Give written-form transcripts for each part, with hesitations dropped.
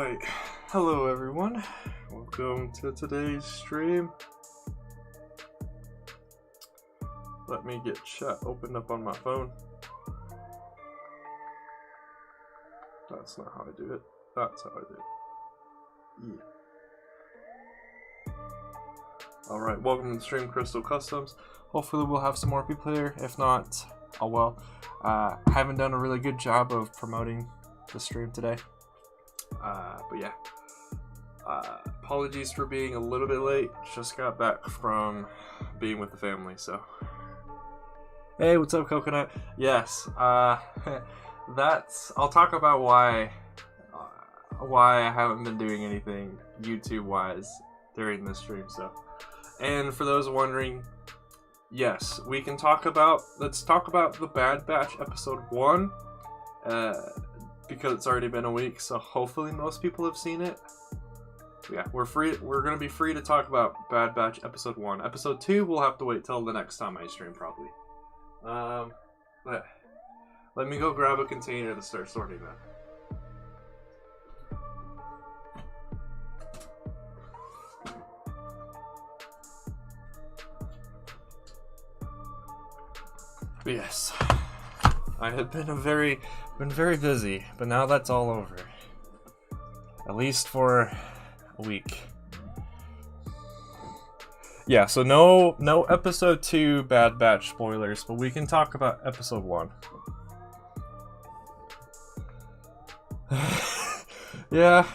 Alright, hello everyone. Welcome to today's stream. Let me get chat opened up on my phone. That's not how I do it. That's how I do it. Yeah. Alright, welcome to the stream, Crystal Customs. Hopefully we'll have some more people here. If not, oh well. I haven't done a really good job of promoting the stream today. But yeah, apologies for being a little bit late. Just got back from being with the family, so. Hey, what's up, Coconut? Yes, I'll talk about why I haven't been doing anything YouTube-wise during this stream, so. And for those wondering, yes, we can talk about, let's talk about the Bad Batch episode 1. Because it's already been a week, so hopefully most people have seen it. Yeah, we're gonna be free to talk about Bad Batch episode 1. Episode 2 we'll have to wait till the next time I stream, probably. Let me go grab a container to start sorting that. But yes, I have been very busy, but now that's all over. At least for a week. Yeah, so no episode 2 Bad Batch spoilers, but we can talk about episode 1. Yeah,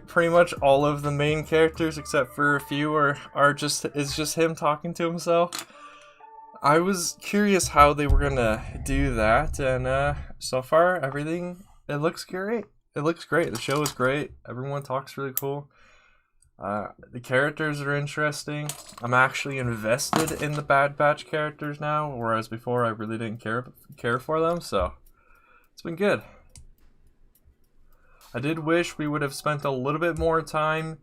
pretty much all of the main characters except for a few is just him talking to himself. I was curious how they were gonna do that, and so far everything, it looks great. It looks great. The show is great. Everyone talks really cool. The characters are interesting. I'm actually invested in the Bad Batch characters now, whereas before I really didn't care for them, so it's been good. I did wish we would have spent a little bit more time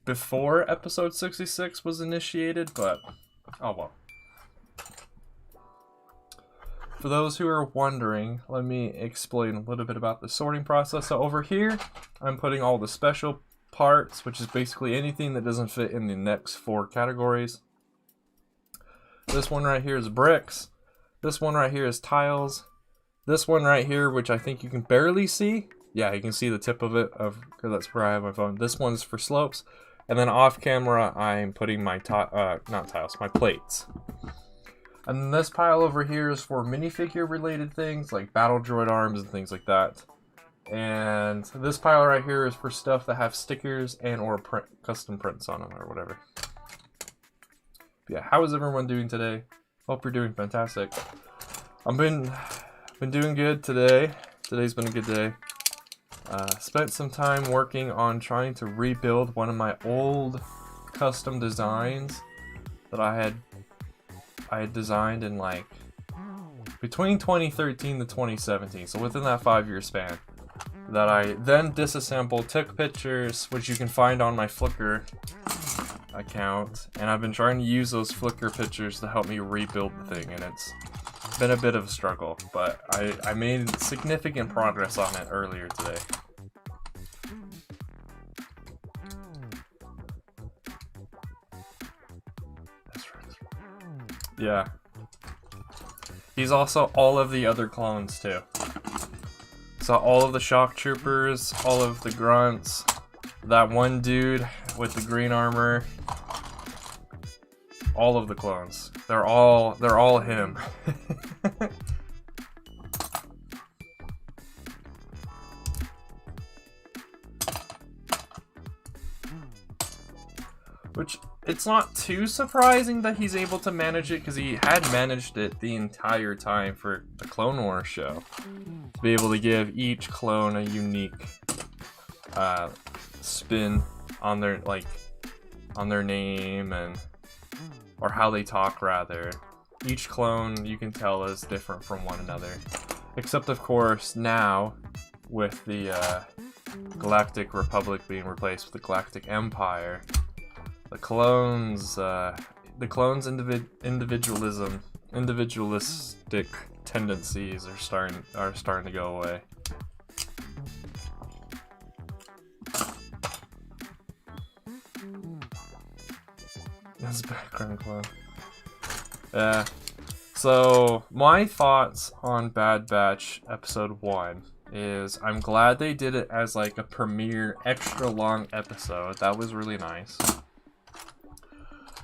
before episode 66 was initiated, but oh well. For those who are wondering, let me explain a little bit about the sorting process. So over here, I'm putting all the special parts, which is basically anything that doesn't fit in the next 4 categories. This one right here is bricks. This one right here is tiles. This one right here, which I think you can barely see. Yeah, you can see the tip of it, because that's where I have my phone. This one's for slopes. And then off camera, I'm putting my my plates. And this pile over here is for minifigure related things like battle droid arms and things like that. And this pile right here is for stuff that have stickers and or custom prints on them or whatever. But yeah, how is everyone doing today? Hope you're doing fantastic. I've been doing good today. Today's been a good day. Spent some time working on trying to rebuild one of my old custom designs that I had designed in like between 2013 to 2017, so within that 5-year span, that I then disassembled, took pictures, which you can find on my Flickr account, and I've been trying to use those Flickr pictures to help me rebuild the thing, and it's been a bit of a struggle, but I made significant progress on it earlier today. Yeah. He's also all of the other clones too. So all of the shock troopers, all of the grunts, that one dude with the green armor, all of the clones. They're all him. Which, it's not too surprising that he's able to manage it, because he had managed it the entire time for the Clone Wars show. To be able to give each clone a unique spin on their name, or how they talk rather. Each clone, you can tell, is different from one another. Except of course now, with the Galactic Republic being replaced with the Galactic Empire, the clones individualistic tendencies are starting to go away. That's background clone. Yeah. So, my thoughts on Bad Batch Episode 1 is I'm glad they did it as like a premiere extra long episode. That was really nice.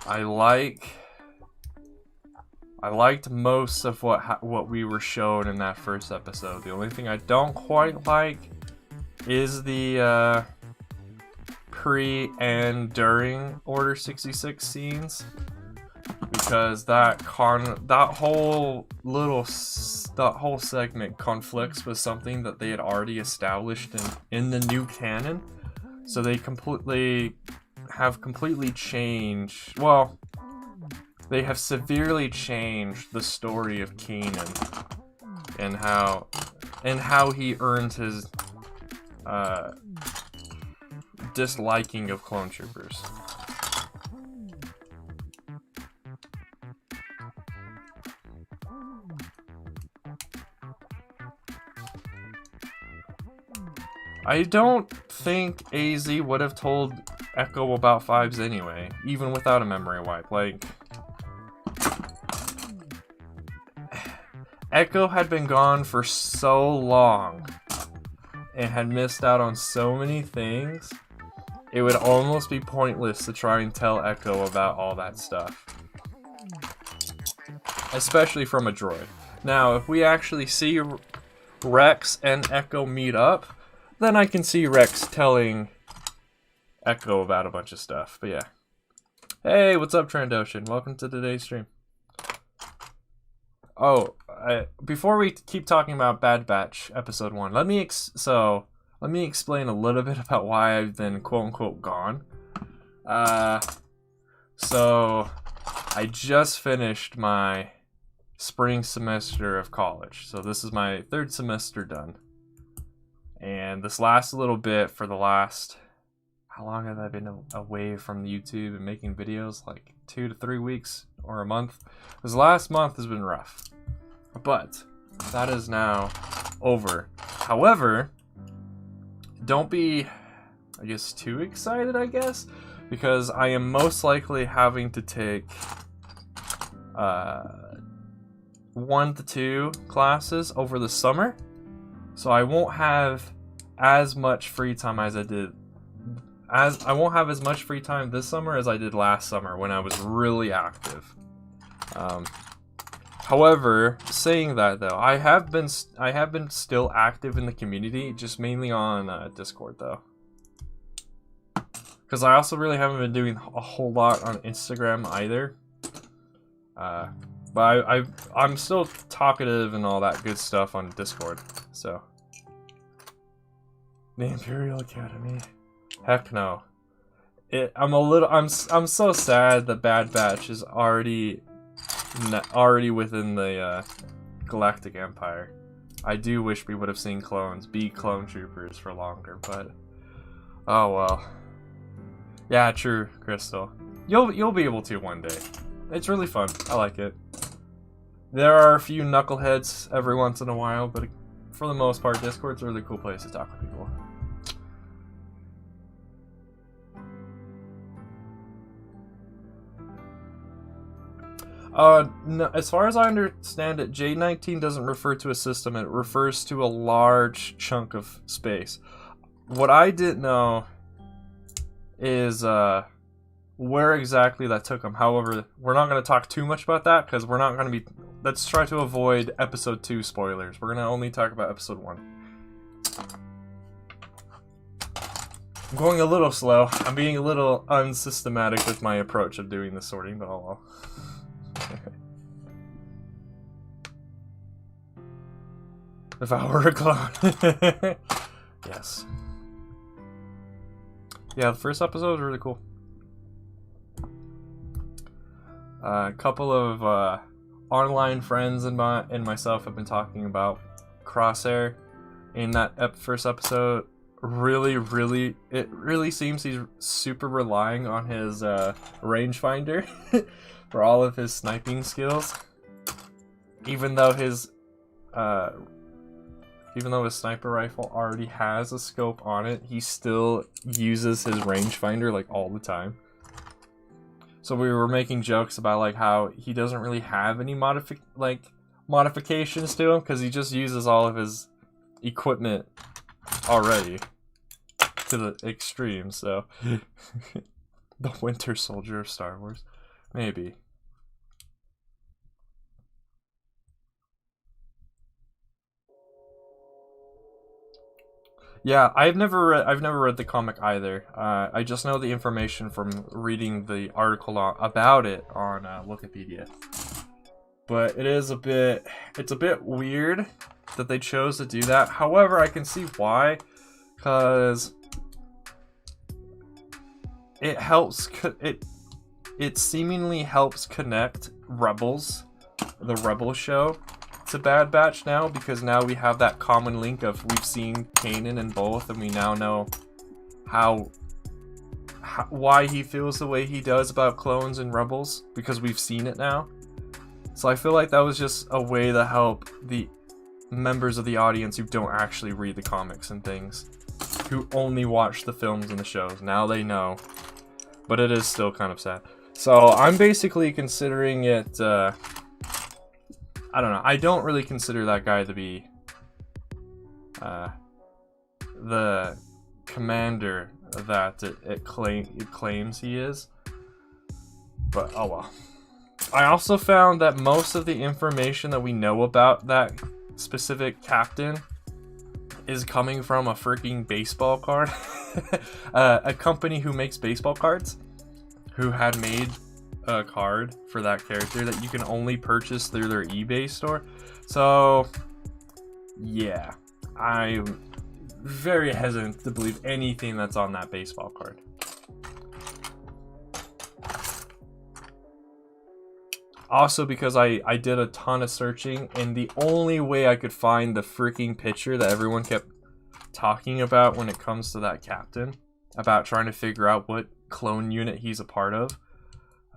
I liked most of what we were shown in that first episode. The only thing I don't quite like is the pre and during Order 66 scenes, because that whole segment conflicts with something that they had already established in the new canon. So they have completely changed. Well, they have severely changed the story of Kanan and how he earns his disliking of clone troopers. I don't think AZ would have told Echo about Fives anyway, even without a memory wipe. Like, Echo had been gone for so long and had missed out on so many things, it would almost be pointless to try and tell Echo about all that stuff. Especially from a droid. Now, if we actually see Rex and Echo meet up, then I can see Rex telling Echo about a bunch of stuff. But yeah. Hey, what's up, Trandoshan? Welcome to today's stream. Oh, before we keep talking about Bad Batch Episode 1, let me explain a little bit about why I've been quote-unquote gone. So, I just finished my spring semester of college. So this is my third semester done. And this last little bit for the last... How long have I been away from YouTube and making videos? Like 2 to 3 weeks or a month. This last month has been rough. But that is now over. However, don't be, I guess, too excited, I guess. Because I am most likely having to take 1 to 2 classes over the summer. So I won't have as much free time as I did. I won't have as much free time this summer as I did last summer when I was really active. However, saying that though, I have been still active in the community, just mainly on Discord though. Because I also really haven't been doing a whole lot on Instagram either. But I'm still talkative and all that good stuff on Discord. So the Imperial Academy. Heck no. I'm so sad that Bad Batch is already within the Galactic Empire. I do wish we would have seen clones be clone troopers for longer, but oh well. Yeah, true, Crystal. You'll be able to one day. It's really fun. I like it. There are a few knuckleheads every once in a while, but for the most part, Discord's a really cool place to talk to people. No, as far as I understand it, J19 doesn't refer to a system, it refers to a large chunk of space. What I didn't know is where exactly that took them. However, we're not going to talk too much about that because we're not going to be... Let's try to avoid episode 2 spoilers. We're going to only talk about episode 1. I'm going a little slow. I'm being a little unsystematic with my approach of doing the sorting, but oh well. If I were a clone. Yes. Yeah, the first episode was really cool. A couple of online friends and myself have been talking about Crosshair in that first episode. It really seems he's super relying on his rangefinder for all of his sniping skills. Even though his sniper rifle already has a scope on it, he still uses his rangefinder like all the time. So we were making jokes about like how he doesn't really have any modifications to him because he just uses all of his equipment already to the extreme. So the Winter Soldier of Star Wars, maybe. Yeah, I've never read the comic either. I just know the information from reading the article about it on Wikipedia. But it's a bit weird that they chose to do that. However, I can see why, because it helps. It seemingly helps connect Rebels, the Rebel show, to Bad Batch now, because now we have that common link of we've seen Kanan in both, and we now know why he feels the way he does about clones and Rebels, because we've seen it now. So I feel like that was just a way to help the members of the audience who don't actually read the comics and things, who only watch the films and the shows. Now they know, but it is still kind of sad. So I'm basically considering it, I don't know. I don't really consider that guy to be the commander that it claims he is. But oh well. I also found that most of the information that we know about that specific captain is coming from a freaking baseball card. A company who makes baseball cards, who had made a card for that character that you can only purchase through their eBay store. So yeah, I'm very hesitant to believe anything that's on that baseball card. Also because I did a ton of searching, and the only way I could find the freaking picture that everyone kept talking about when it comes to that captain, about trying to figure out what clone unit he's a part of,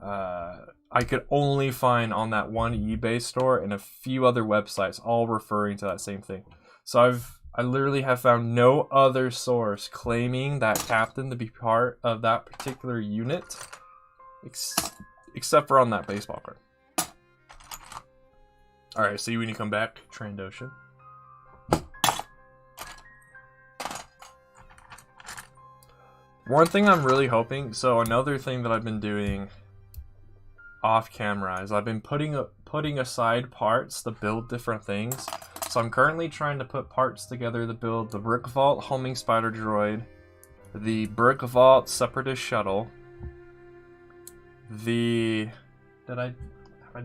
I could only find on that one eBay store and a few other websites, all referring to that same thing. So I literally have found no other source claiming that captain to be part of that particular unit, except for on that baseball card. Alright, see you when you come back, Trandoshan. One thing I'm really hoping, so another thing that I've been doing off camera is I've been putting aside parts to build different things. So I'm currently trying to put parts together to build the Brick Vault Homing Spider Droid, the Brick Vault Separatist Shuttle, have I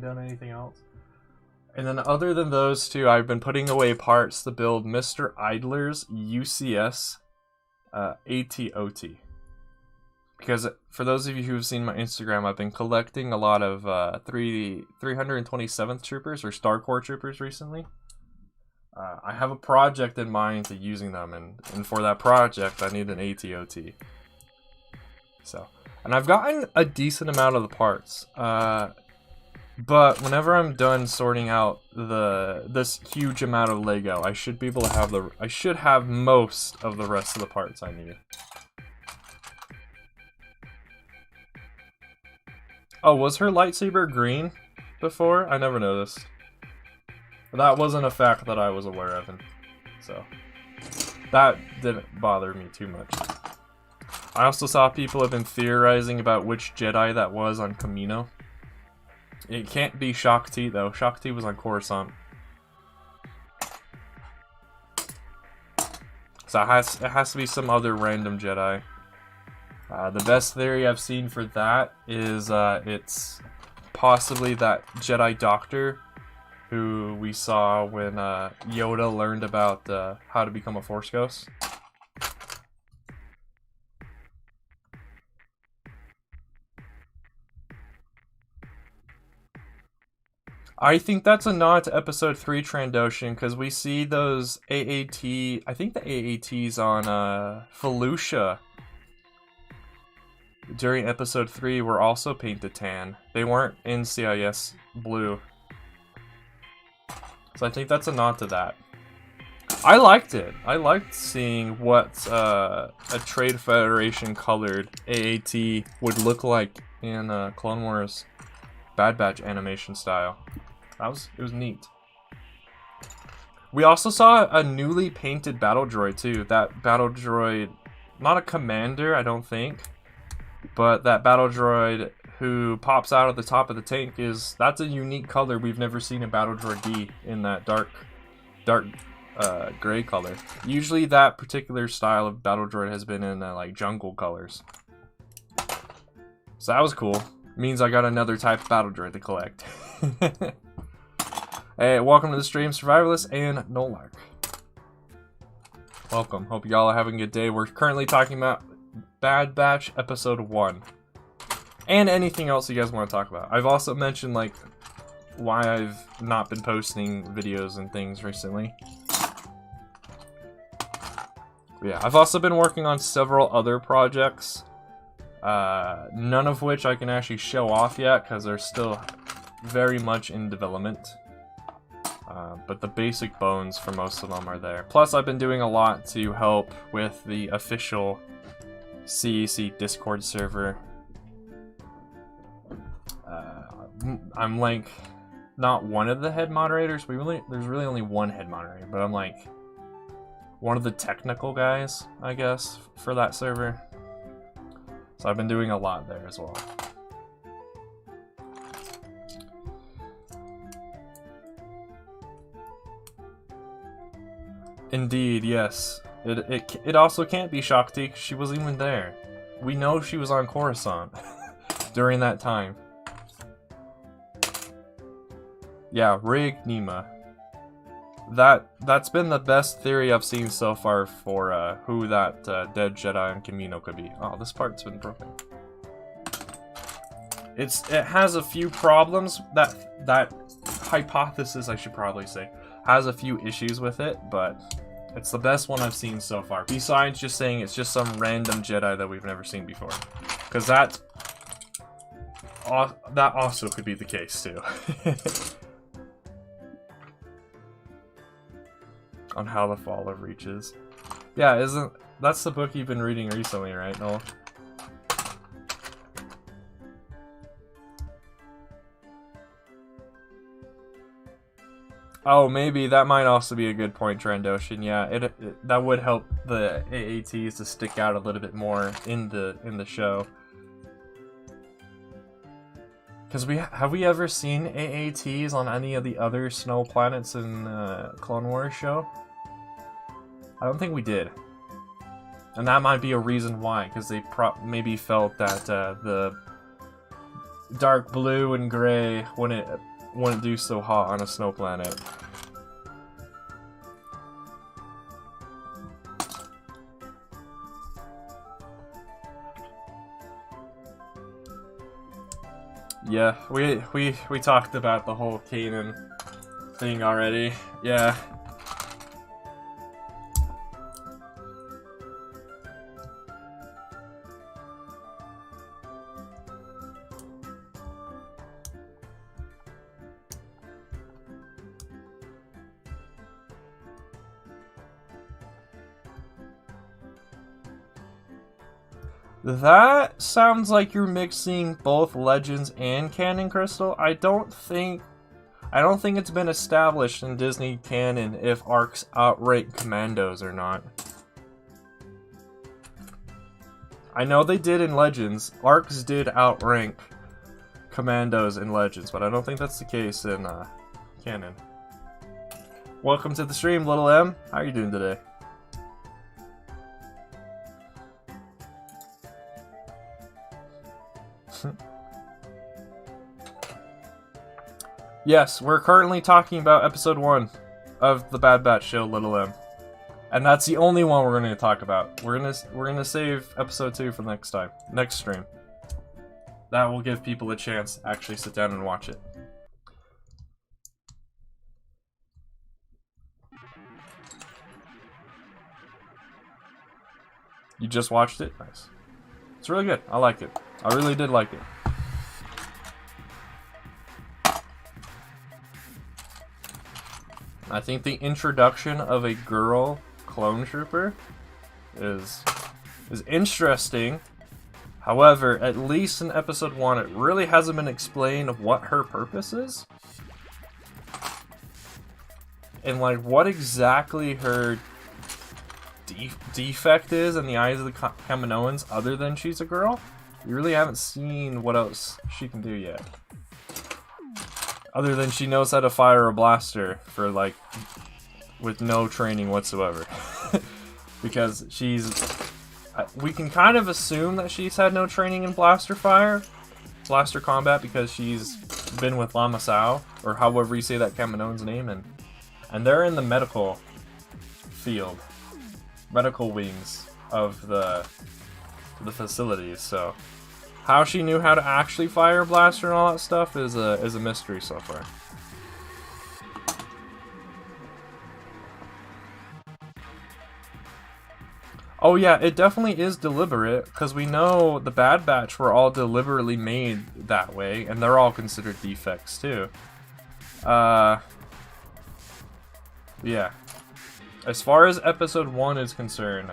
done anything else? And then other than those two, I've been putting away parts to build Mr. Idler's UCS ATOT. Because for those of you who've seen my Instagram, I've been collecting a lot of 327th Troopers or Star Corps Troopers recently. I have a project in mind to using them, and for that project, I need an ATOT. So, and I've gotten a decent amount of the parts. But whenever I'm done sorting out this huge amount of Lego, I should be able to have I should have most of the rest of the parts I need. Oh, was her lightsaber green before? I never noticed. That wasn't a fact that I was aware of, and so that didn't bother me too much. I also saw people have been theorizing about which Jedi that was on Kamino. It can't be Shakti though. Shakti was on Coruscant. So it has to be some other random Jedi. The best theory I've seen for that is it's possibly that Jedi Doctor who we saw when Yoda learned about how to become a Force Ghost. I think that's a nod to Episode 3 Trandoshan, because we see those AAT, I think the AATs on Felucia during Episode 3 were also painted tan. They weren't in CIS blue. So I think that's a nod to that. I liked it. I liked seeing what a Trade Federation colored AAT would look like in Clone Wars Bad Batch animation style. It was neat. We also saw a newly painted battle droid too. That battle droid, not a commander, I don't think, but that battle droid who pops out of the top of the tank that's a unique color we've never seen a battle droid be, in that dark gray color. Usually that particular style of battle droid has been in like jungle colors. So that was cool. Means I got another type of battle droid to collect. Hey, welcome to the stream, Survivalist and Nolark. Welcome. Hope y'all are having a good day. We're currently talking about Bad Batch Episode 1. And anything else you guys want to talk about. I've also mentioned, like, why I've not been posting videos and things recently. But yeah, I've also been working on several other projects. None of which I can actually show off yet, because they're still very much in development. But the basic bones for most of them are there. Plus, I've been doing a lot to help with the official CEC Discord server. I'm like not one of the head moderators. There's really only one head moderator, but I'm like one of the technical guys, I guess, for that server. So I've been doing a lot there as well. Indeed, yes. It also can't be Shakti, 'cause she wasn't even there. We know she was on Coruscant during that time. Yeah, Rig Nima. That's been the best theory I've seen so far for who that dead Jedi in Kamino could be. Oh, this part's been broken. It has a few problems. That hypothesis, I should probably say, has a few issues with it, but it's the best one I've seen so far. Besides just saying it's just some random Jedi that we've never seen before, because that also could be the case too. On how the fall of reaches. Yeah, that's the book you've been reading recently, right, Noel? Oh, maybe that might also be a good point, Trandoshan. Yeah, that would help the AATs to stick out a little bit more in the show. Because have we ever seen AATs on any of the other snow planets in Clone Wars show? I don't think we did. And that might be a reason why, because they maybe felt that the dark blue and gray wouldn't do so hot on a snow planet. Yeah, we talked about the whole Kanan thing already. Yeah. That sounds like you're mixing both Legends and Canon Crystal. I don't think it's been established in Disney canon if ARCs outrank Commandos or not. I know they did in Legends. ARCs did outrank Commandos in Legends, but I don't think that's the case in canon. Welcome to the stream, Little M. How are you doing today? Yes, we're currently talking about episode 1 of the Bad Batch show, Little M, and that's the only one we're going to talk about. We're gonna save episode 2 for next stream. That will give people a chance to actually sit down and watch it. You just watched it? Nice. It's really good. I like it. I really did like it. I think the introduction of a girl clone trooper is interesting. However, at least in episode 1, it really hasn't been explained what her purpose is. And like what exactly her defect is in the eyes of the Kaminoans other than she's a girl. You really haven't seen what else she can do yet. Other than she knows how to fire a blaster for like with no training whatsoever. Because we can kind of assume that she's had no training in blaster combat, because she's been with Lama Sao, or however you say that Kaminoan's name, and they're in the medical field, medical wings of the facilities. So how she knew how to actually fire a blaster and all that stuff is a mystery so far. Oh yeah, it definitely is deliberate, because we know the Bad Batch were all deliberately made that way, and they're all considered defects too. Yeah. As far as episode 1 is concerned,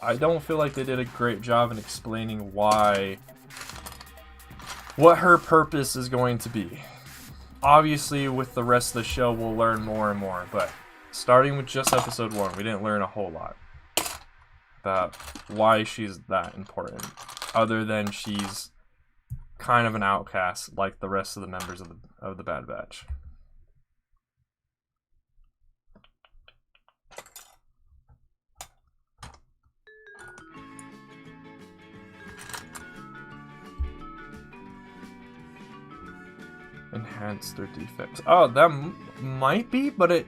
I don't feel like they did a great job in explaining what her purpose is going to be. Obviously, with the rest of the show, we'll learn more and more, but starting with just episode 1, we didn't learn a whole lot about why she's that important, other than she's kind of an outcast like the rest of the members of the Bad Batch. Enhance their defects. Oh, that might be, but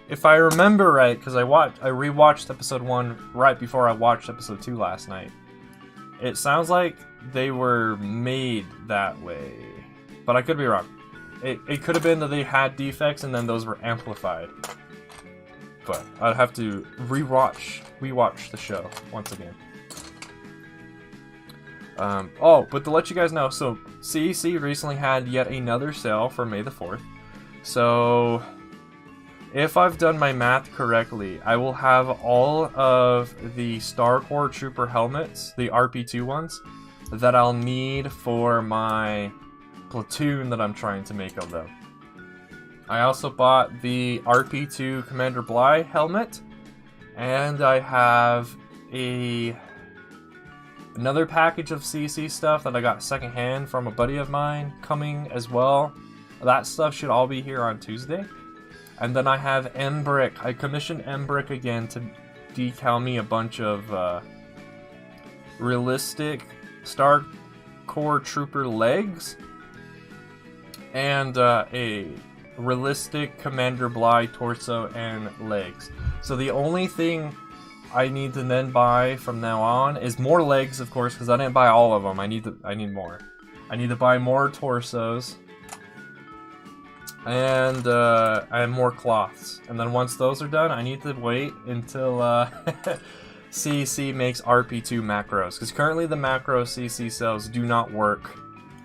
if I remember right, because I rewatched episode 1 right before I watched episode 2 last night. It sounds like they were made that way, but I could be wrong. It could have been that they had defects and then those were amplified. But I'd have to rewatch the show once again. Oh, but to let you guys know, so CEC recently had yet another sale for May the 4th. So if I've done my math correctly, I will have all of the Star Corps Trooper helmets, the RP2 ones, that I'll need for my platoon that I'm trying to make of them. I also bought the RP2 Commander Bly helmet, and I have another package of CC stuff that I got secondhand from a buddy of mine coming as well. That stuff should all be here on Tuesday. And then I have Embrick. I commissioned Embrick again to decal me a bunch of realistic Star Corps Trooper legs and a realistic Commander Bly torso and legs. So the only thing I need to then buy from now on is more legs, of course, because I didn't buy all of them. I need more. I need to buy more torsos and more cloths. And then once those are done, I need to wait until CC makes RP2 macros, because currently the macro CC cells do not work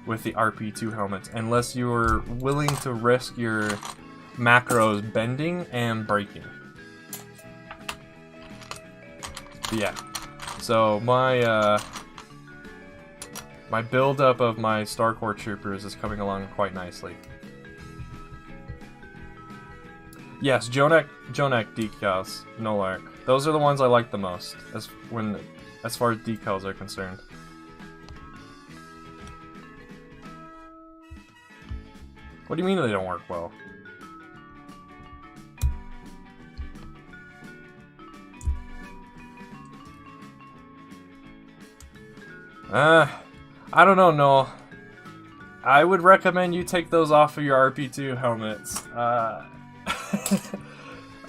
with the RP2 helmets unless you are willing to risk your macros bending and breaking. Yeah, so my build-up of my Star Corps Troopers is coming along quite nicely. Yes, Jonek decals, no lark. Those are the ones I like the most, as far as decals are concerned. What do you mean they don't work well? I don't know, Noel. I would recommend you take those off of your RP2 helmets.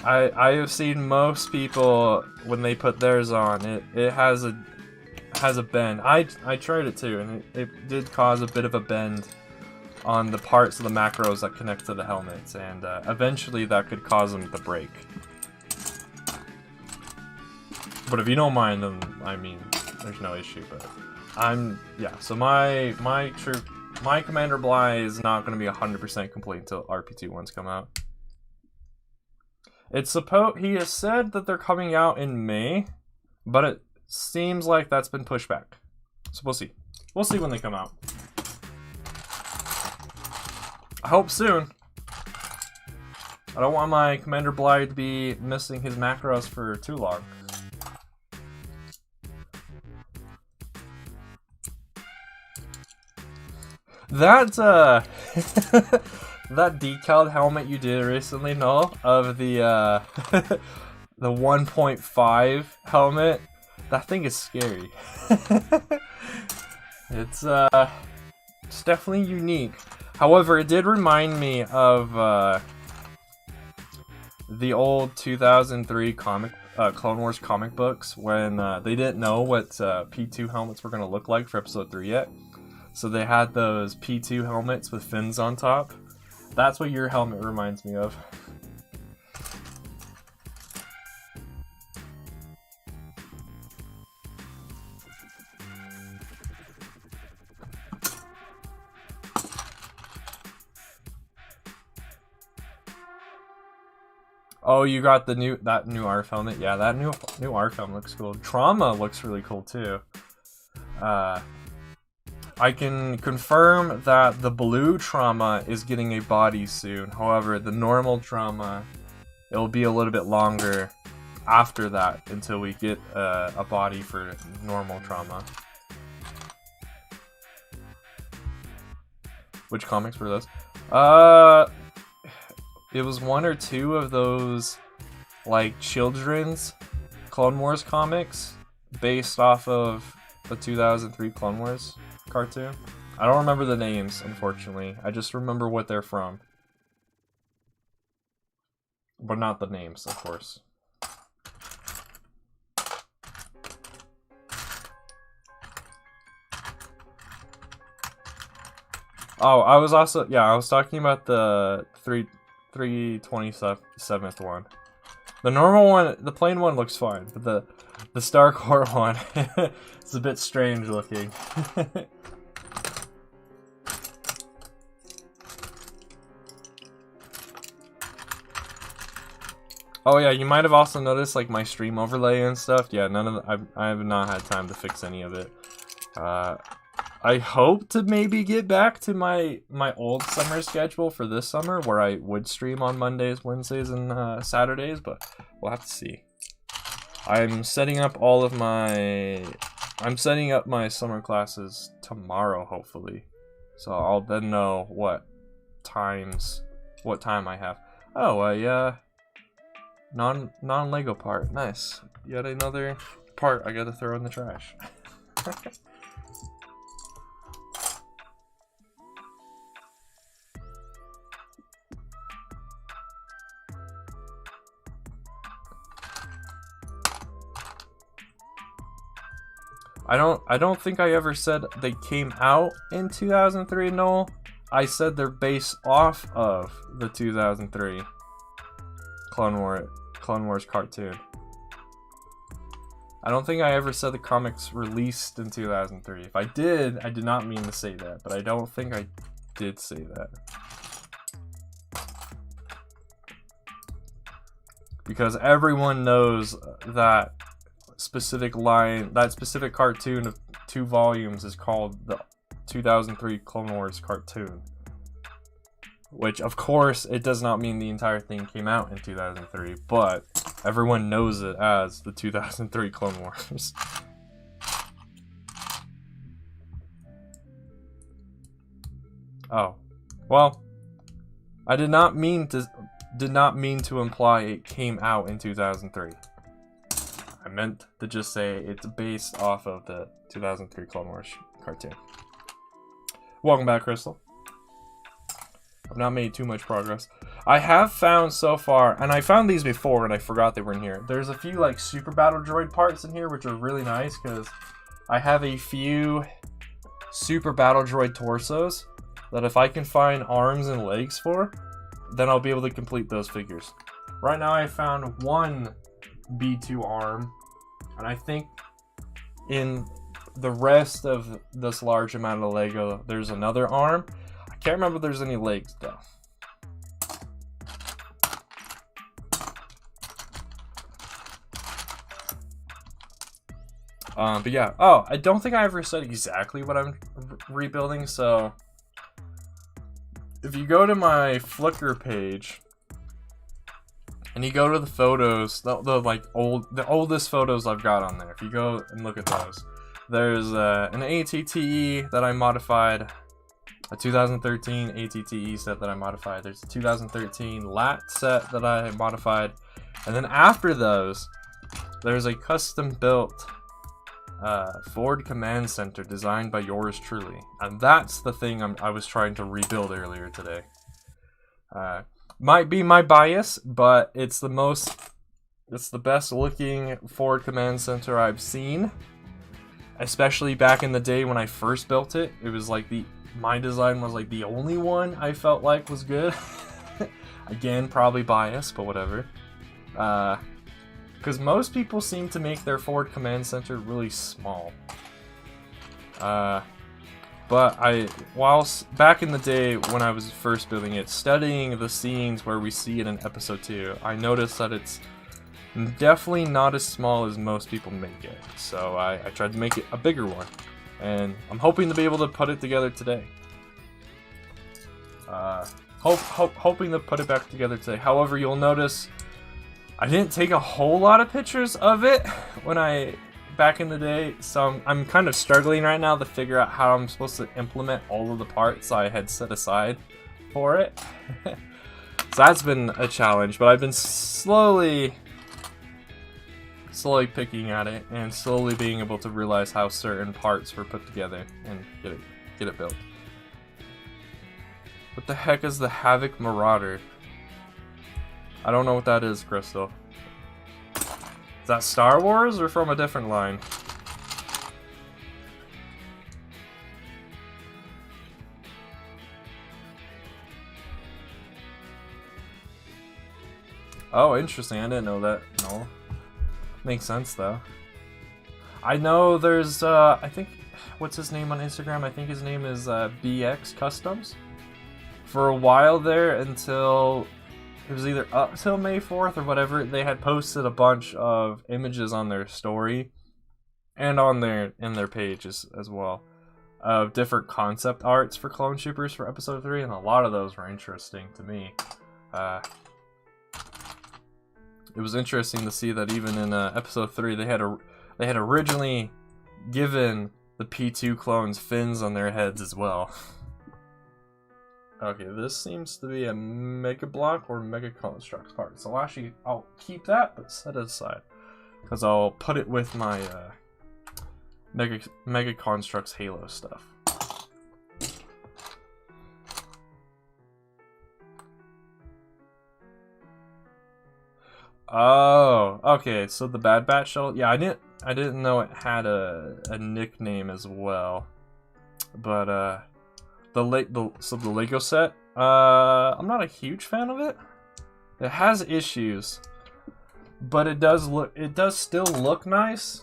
I have seen most people when they put theirs on, it has a bend. I tried it too, and it did cause a bit of a bend on the parts of the macros that connect to the helmets, and eventually that could cause them to break. But if you don't mind, then I mean, there's no issue. But so my Commander Bly is not going to be 100% complete until RP2 ones come out. He has said that they're coming out in May, but it seems like that's been pushed back. So we'll see. We'll see when they come out. I hope soon. I don't want my Commander Blythe to be missing his macros for too long. That that decaled helmet you did recently, Noel, of the the 1.5 helmet, that thing is scary. It's definitely unique. However, it did remind me of the old 2003 Clone Wars comic books when they didn't know what P2 helmets were going to look like for episode 3 yet. So they had those P2 helmets with fins on top. That's what your helmet reminds me of. Oh, you got that new ARF helmet? Yeah, that new ARF helmet looks cool. Trauma looks really cool too. I can confirm that the blue Trauma is getting a body soon. However, the normal Trauma, it'll be a little bit longer after that until we get a body for normal Trauma. Which comics were those? It was one or two of those like children's Clone Wars comics based off of the 2003 Clone Wars cartoon. I don't remember the names, unfortunately. I just remember what they're from. But not the names, of course. Oh, I was also, yeah, I was talking about the 327th one. The normal one, the plain one looks fine, but the Star Core one, it's a bit strange looking. Oh yeah, you might have also noticed like my stream overlay and stuff. Yeah, I have not had time to fix any of it. I hope to maybe get back to my old summer schedule for this summer, where I would stream on Mondays, Wednesdays, and Saturdays, but we'll have to see. I'm setting up my summer classes tomorrow, hopefully. So I'll then know what time I have. Oh, non-Lego part. Nice. Yet another part I gotta throw in the trash. I don't think I ever said they came out in 2003, Noel. I said they're based off of the 2003 Clone Wars cartoon. I don't think I ever said the comics released in 2003. If I did not mean to say that, but I don't think I did say that. Because everyone knows that specific cartoon of 2 volumes is called the 2003 Clone Wars cartoon. Which, of course, it does not mean the entire thing came out in 2003, but everyone knows it as the 2003 Clone Wars. Oh. Well, I did not mean to imply it came out in 2003. I meant to just say it's based off of the 2003 Clone Wars cartoon. Welcome back, Crystal. I've not made too much progress. I have found so far, and I found these before and I forgot they were in here. There's a few like Super Battle Droid parts in here which are really nice because I have a few Super Battle Droid torsos that if I can find arms and legs for, then I'll be able to complete those figures. Right now I found one B2 arm, and I think in the rest of this large amount of Lego there's another arm. I can't remember if there's any legs though. But yeah. Oh, I don't think I ever said exactly what I'm rebuilding. So if you go to my Flickr page and you go to the photos, the oldest photos I've got on there. If you go and look at those, there's an ATTE that I modified, a 2013 ATTE set that I modified. There's a 2013 LAT set that I modified, and then after those, there's a custom built Ford Command Center designed by yours truly, and that's the thing I was trying to rebuild earlier today. Might be my bias, but it's the best looking Ford Command Center I've seen, especially back in the day when I first built it. It was like my design was like the only one I felt like was good. Again, probably bias, but whatever. Because most people seem to make their Ford Command Center really small. But whilst back in the day when I was first building it, studying the scenes where we see it in episode 2, I noticed that it's definitely not as small as most people make it. So I tried to make it a bigger one, and I'm hoping to be able to put it together today. Hoping to put it back together today. However, you'll notice I didn't take a whole lot of pictures of it back in the day, so I'm kind of struggling right now to figure out how I'm supposed to implement all of the parts I had set aside for it. So that's been a challenge, but I've been slowly picking at it and slowly being able to realize how certain parts were put together and get it built. What the heck is the Havoc Marauder? I don't know what that is, Crystal. Is that Star Wars or from a different line? Oh, interesting. I didn't know that. No. Makes sense, though. I know there's, I think, what's his name on Instagram? I think his name is BX Customs. For a while there, until it was either up till May 4th or whatever, they had posted a bunch of images on their story and on in their pages as well of different concept arts for Clone Troopers for episode 3, and a lot of those were interesting to me. It was interesting to see that even in episode 3 they had originally given the P2 clones fins on their heads as well. Okay, this seems to be a Mega Block or Mega Constructs part. So I'll keep that, but set it aside, because I'll put it with my Mega Constructs Halo stuff. Oh, okay. So the Bad Batch shuttle. Yeah, I didn't know it had a nickname as well, but the Lego set, I'm not a huge fan of it. It has issues, but it does still look nice.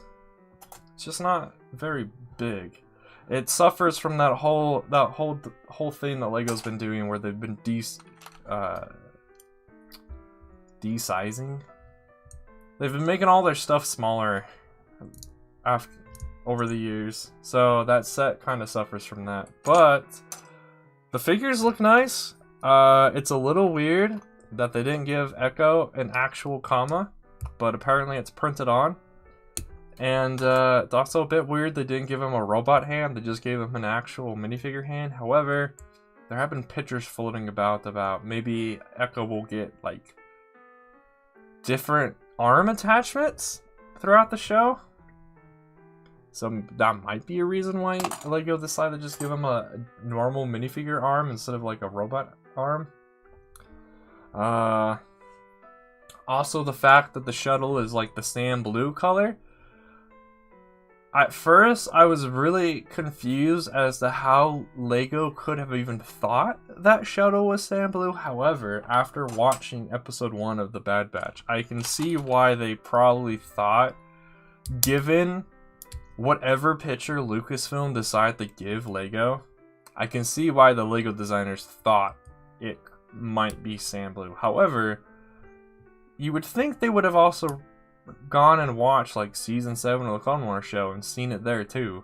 It's just not very big. It suffers from that whole thing that Lego's been doing, where they've been desizing. They've been making all their stuff smaller over the years, so that set kind of suffers from that. But the figures look nice. It's a little weird that they didn't give Echo an actual comma, but apparently it's printed on. And it's also a bit weird they didn't give him a robot hand, they just gave him an actual minifigure hand. However, there have been pictures floating about maybe Echo will get like different arm attachments throughout the show. So that might be a reason why Lego decided to just give him a normal minifigure arm instead of like a robot arm. Also, the fact that the shuttle is like the sand blue color. At first, I was really confused as to how Lego could have even thought that shuttle was sand blue. However, after watching episode 1 of The Bad Batch, I can see why they probably thought, given whatever picture Lucasfilm decided to give Lego, I can see why the Lego designers thought it might be sand blue. However, you would think they would have also gone and watched like season 7 of the Clone Wars show and seen it there too.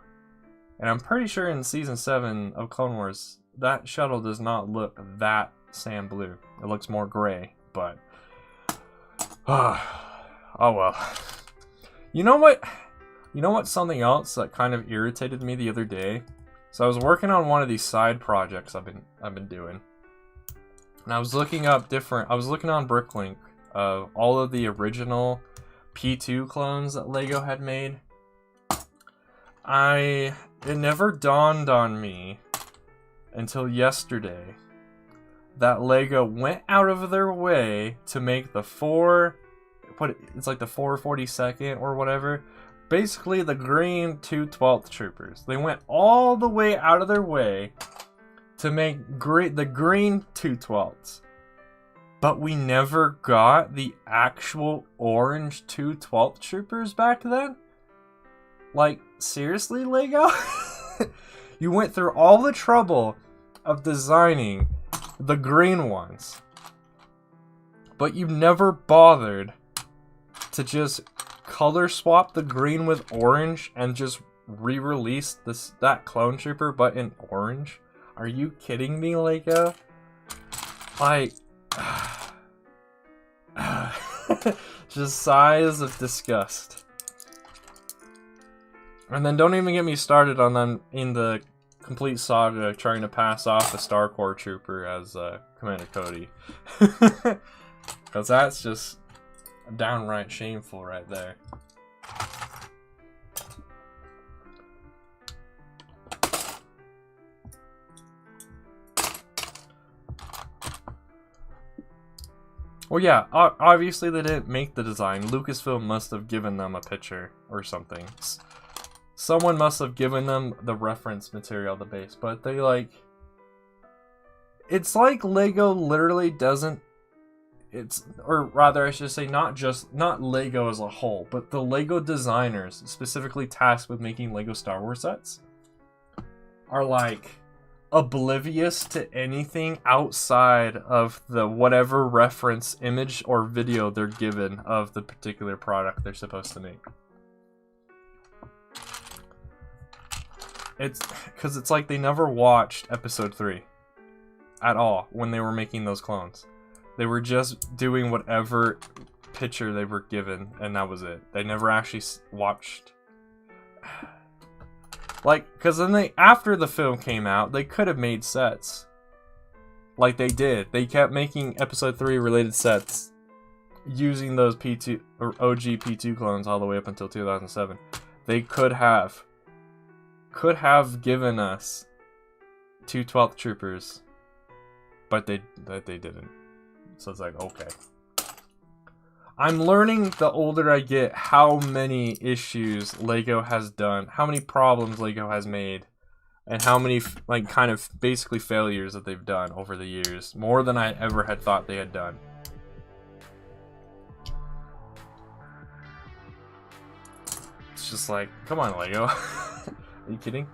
And I'm pretty sure in season 7 of Clone Wars, that shuttle does not look that sand blue. It looks more gray, but oh well. You know what? You know what's something else that kind of irritated me the other day? So I was working on one of these side projects I've been doing. And I was looking up I was looking on Bricklink of all of the original P2 clones that LEGO had made. It never dawned on me until yesterday that LEGO went out of their way to make the it's like the 442nd or whatever, basically the green 2/12th troopers. They went all the way out of their way to make the green 2/12ths. But we never got the actual orange 2/12th troopers back then? Like, seriously, LEGO? You went through all the trouble of designing the green ones, but you never bothered to just color swap the green with orange and just re-release that clone trooper but in orange? Are you kidding me, LEGO? Like, just sighs of disgust. And then don't even get me started on them in the complete saga trying to pass off the Star Corps trooper as Commander Cody. Because that's just downright shameful right there. Well, yeah, obviously they didn't make the design. Lucasfilm must have given them a picture or something. Someone must have given them the reference material, the base, but they like... It's like LEGO literally doesn't... Or rather, I should say, not LEGO as a whole, but the LEGO designers, specifically tasked with making LEGO Star Wars sets, are like oblivious to anything outside of the whatever reference image or video they're given of the particular product they're supposed to make. It's because it's like they never watched episode 3 at all when they were making those clones. They were just doing whatever picture they were given, and that was it. They never actually watched. Like, because then after the film came out, they could have made sets. Like they did. They kept making episode 3 related sets using those P2 or OG P2 clones all the way up until 2007. They could have given us 2/12th troopers, but they didn't. So it's like, okay. I'm learning the older I get how many issues LEGO has done, how many problems LEGO has made, and how many like kind of basically failures that they've done over the years, more than I ever had thought they had done. It's just like, come on, LEGO. Are you kidding?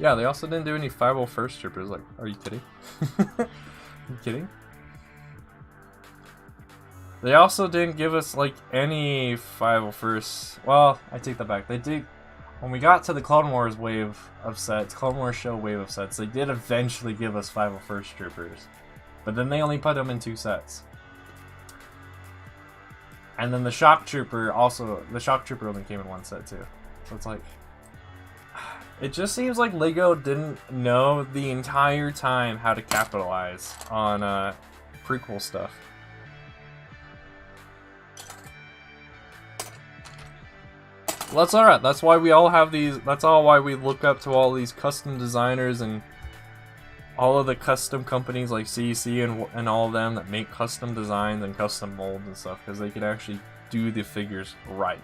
Yeah, they also didn't do any 501st troopers. Like, are you kidding? Are you kidding? They also didn't give us, like, any 501st... Well, I take that back. They did... When we got to the Clone Wars wave of sets, Clone Wars show wave of sets, they did eventually give us 501st troopers. But then they only put them in 2 sets. And then the Shock Trooper also... The Shock Trooper only came in 1 set, too. So it's like... It just seems like LEGO didn't know the entire time how to capitalize on prequel stuff. Well, that's alright. That's why we all have these... That's all why we look up to all these custom designers and all of the custom companies like CEC and all of them that make custom designs and custom molds and stuff, because they can actually do the figures right.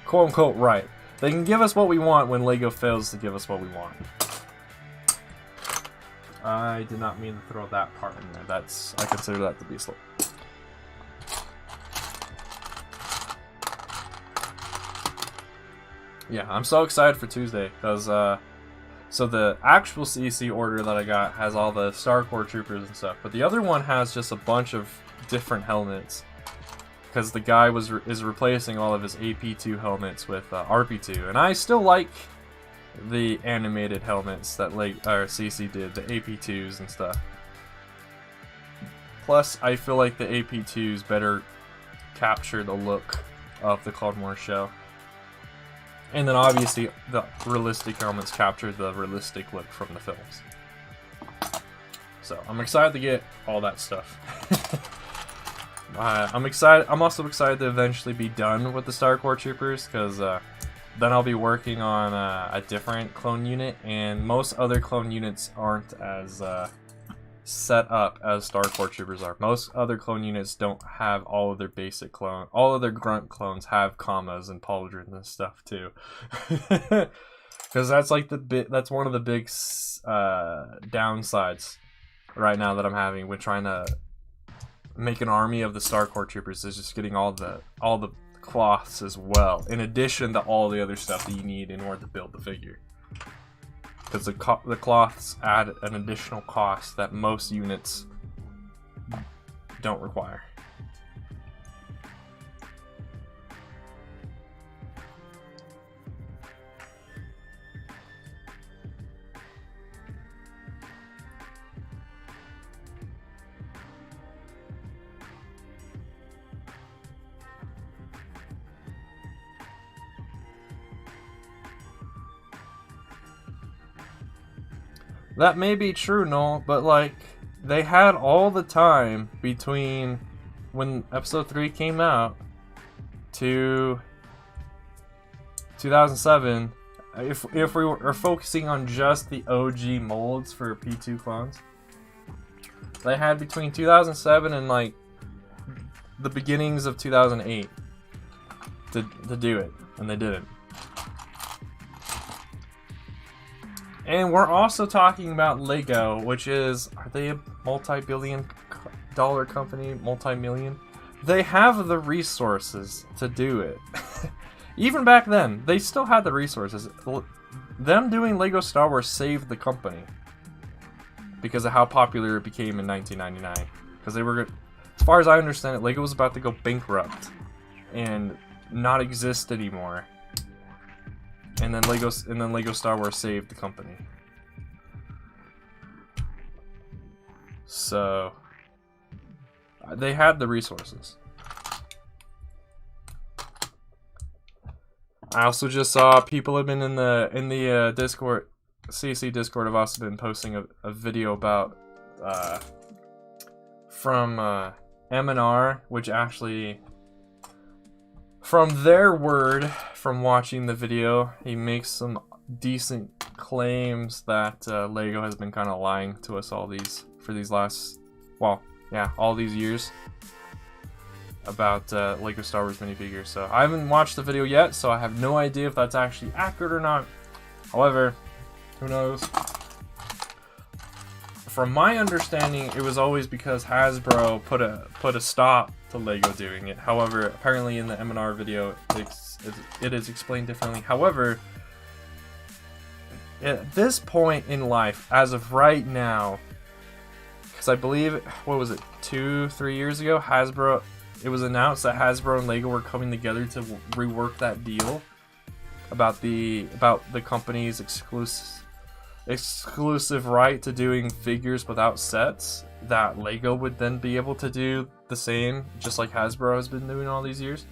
Quote unquote right. They can give us what we want when LEGO fails to give us what we want. I did not mean to throw that part in there. I consider that to be slow. Yeah, I'm so excited for Tuesday because so the actual CC order that I got has all the Star Corps troopers and stuff, but the other one has just a bunch of different helmets because the guy is replacing all of his AP2 helmets with RP2, and I still like the animated helmets that CC did, the AP2s and stuff. Plus, I feel like the AP2s better capture the look of the Clone Wars show. And then obviously the realistic helmets capture the realistic look from the films. So I'm excited to get all that stuff. I'm excited. I'm also excited to eventually be done with the Star Corps troopers because then I'll be working on a different clone unit, and most other clone units aren't as set up as Star Corps troopers are. Most other clone units don't have all of their basic clone. All of their grunt clones have commas and pauldrons and stuff too, because that's like that's one of the big downsides right now that I'm having when trying to make an army of the Star Corps troopers, is just getting all the cloths as well, in addition to all the other stuff that you need in order to build the figure. Because the cloths add an additional cost that most units don't require. That may be true, Noel, but like, they had all the time between when episode 3 came out to 2007. If we were focusing on just the OG molds for P2 clones, they had between 2007 and like the beginnings of 2008 to do it, and they didn't. And we're also talking about Lego, which is, are they a multi-billion-dollar company? Multi-million? They have the resources to do it. Even back then, they still had the resources. Them doing Lego Star Wars saved the company because of how popular it became in 1999. Because they were, as far as I understand it, Lego was about to go bankrupt and not exist anymore. And then Lego Star Wars saved the company. So they had the resources. I also just saw people have been in the Discord, CC Discord, have also been posting a video about from M&R, which actually, from their word, from watching the video, he makes some decent claims that Lego has been kind of lying to us all these years about Lego Star Wars minifigures. So I haven't watched the video yet, so I have no idea if that's actually accurate or not. However, who knows? From my understanding, it was always because Hasbro put a stop to Lego doing it. However, apparently in the M&R video, it is explained differently. However, at this point in life, as of right now, because I believe, what was it, 2-3 years ago, it was announced that Hasbro and Lego were coming together to rework that deal about the company's exclusive right to doing figures without sets, that Lego would then be able to do the same, just like Hasbro has been doing all these years.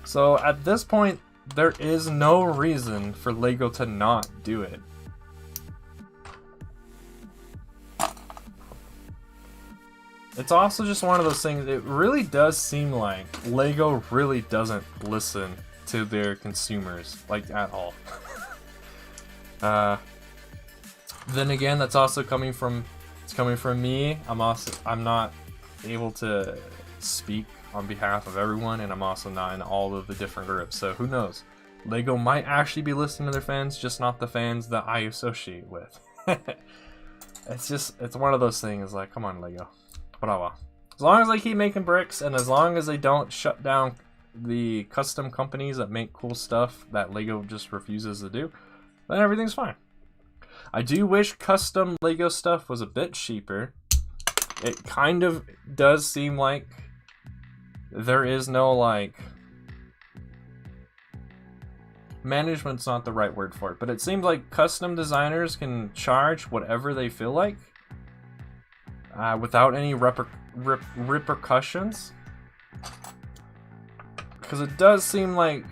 So at this point, there is no reason for Lego to not do it. It's also just one of those things, it really does seem like Lego really doesn't listen to their consumers, like, at all. Then again, that's also coming from me. I'm not able to speak on behalf of everyone, and I'm also not in all of the different groups, so who knows? Lego might actually be listening to their fans, just not the fans that I associate with. It's one of those things, like, come on, Lego. Whatever. As long as they keep making bricks, and as long as they don't shut down the custom companies that make cool stuff that Lego just refuses to do, then everything's fine. I do wish custom Lego stuff was a bit cheaper. It kind of does seem like there is no, like, management's not the right word for it, but it seems like custom designers can charge whatever they feel like without any repercussions. Because it does seem like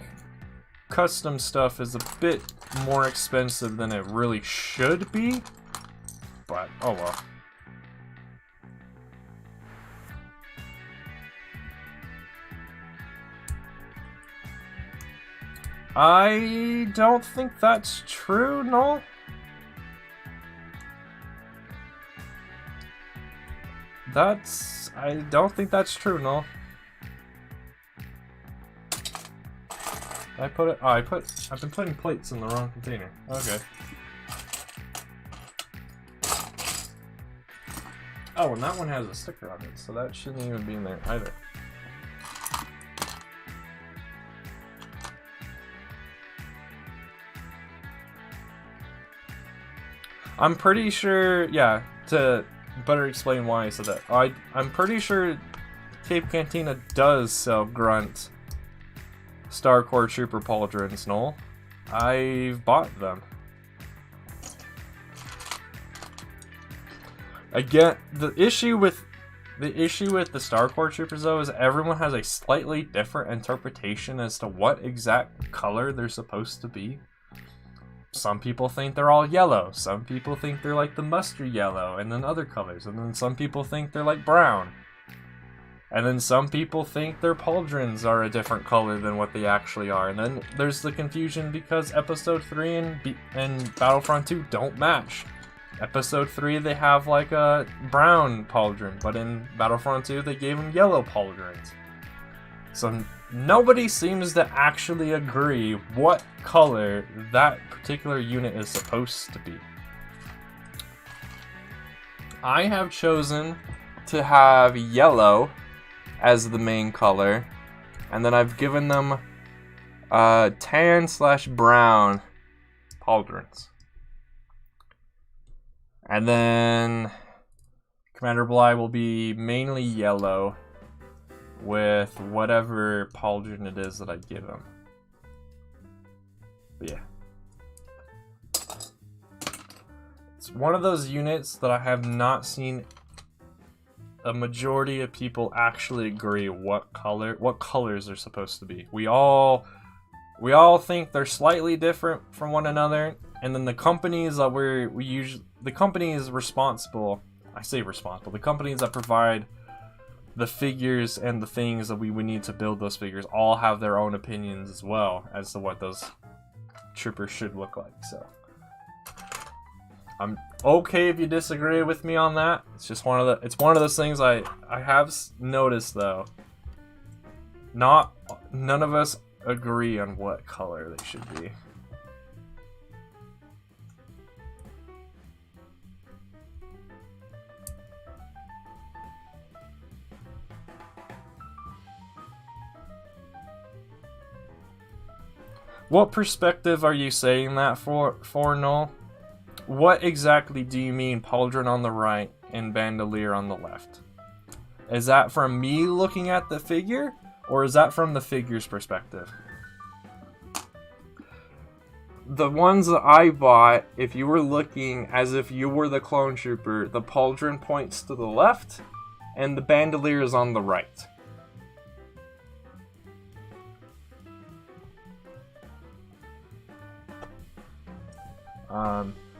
custom stuff is a bit more expensive than it really should be, but oh well. I don't think that's true, no? I don't think that's true, no. I've been putting plates in the wrong container. Okay. Oh, and that one has a sticker on it, so that shouldn't even be in there either. I'm pretty sure, yeah, to better explain why I said that, I'm pretty sure Cape Cantina does sell Grunt Star Core Trooper pauldrons, Noel. I've bought them. Again, the issue with the Star Core Troopers though is everyone has a slightly different interpretation as to what exact color they're supposed to be. Some people think they're all yellow, some people think they're like the mustard yellow, and then other colors, and then some people think they're like brown. And then some people think their pauldrons are a different color than what they actually are. And then there's the confusion because Episode 3 and Battlefront 2 don't match. Episode 3 they have like a brown pauldron, but in Battlefront 2 they gave them yellow pauldrons. So nobody seems to actually agree what color that particular unit is supposed to be. I have chosen to have yellow as the main color, and then I've given them tan/brown pauldrons. And then Commander Bly will be mainly yellow with whatever pauldron it is that I give him. But yeah. It's one of those units that I have not seen a majority of people actually agree what colors are supposed to be. We all think they're slightly different from one another, and then the companies that the companies responsible, the companies that provide the figures and the things that we would need to build those figures all have their own opinions as well as to what those troopers should look like. So I'm okay if you disagree with me on that. It's just one of those things I have noticed though. None of us agree on what color they should be. What perspective are you saying that for Noel? What exactly do you mean pauldron on the right and bandolier on the left? Is that from me looking at the figure, or is that from the figure's perspective? The ones that I bought, if you were looking as if you were the clone trooper, the pauldron points to the left and the bandolier is on the right.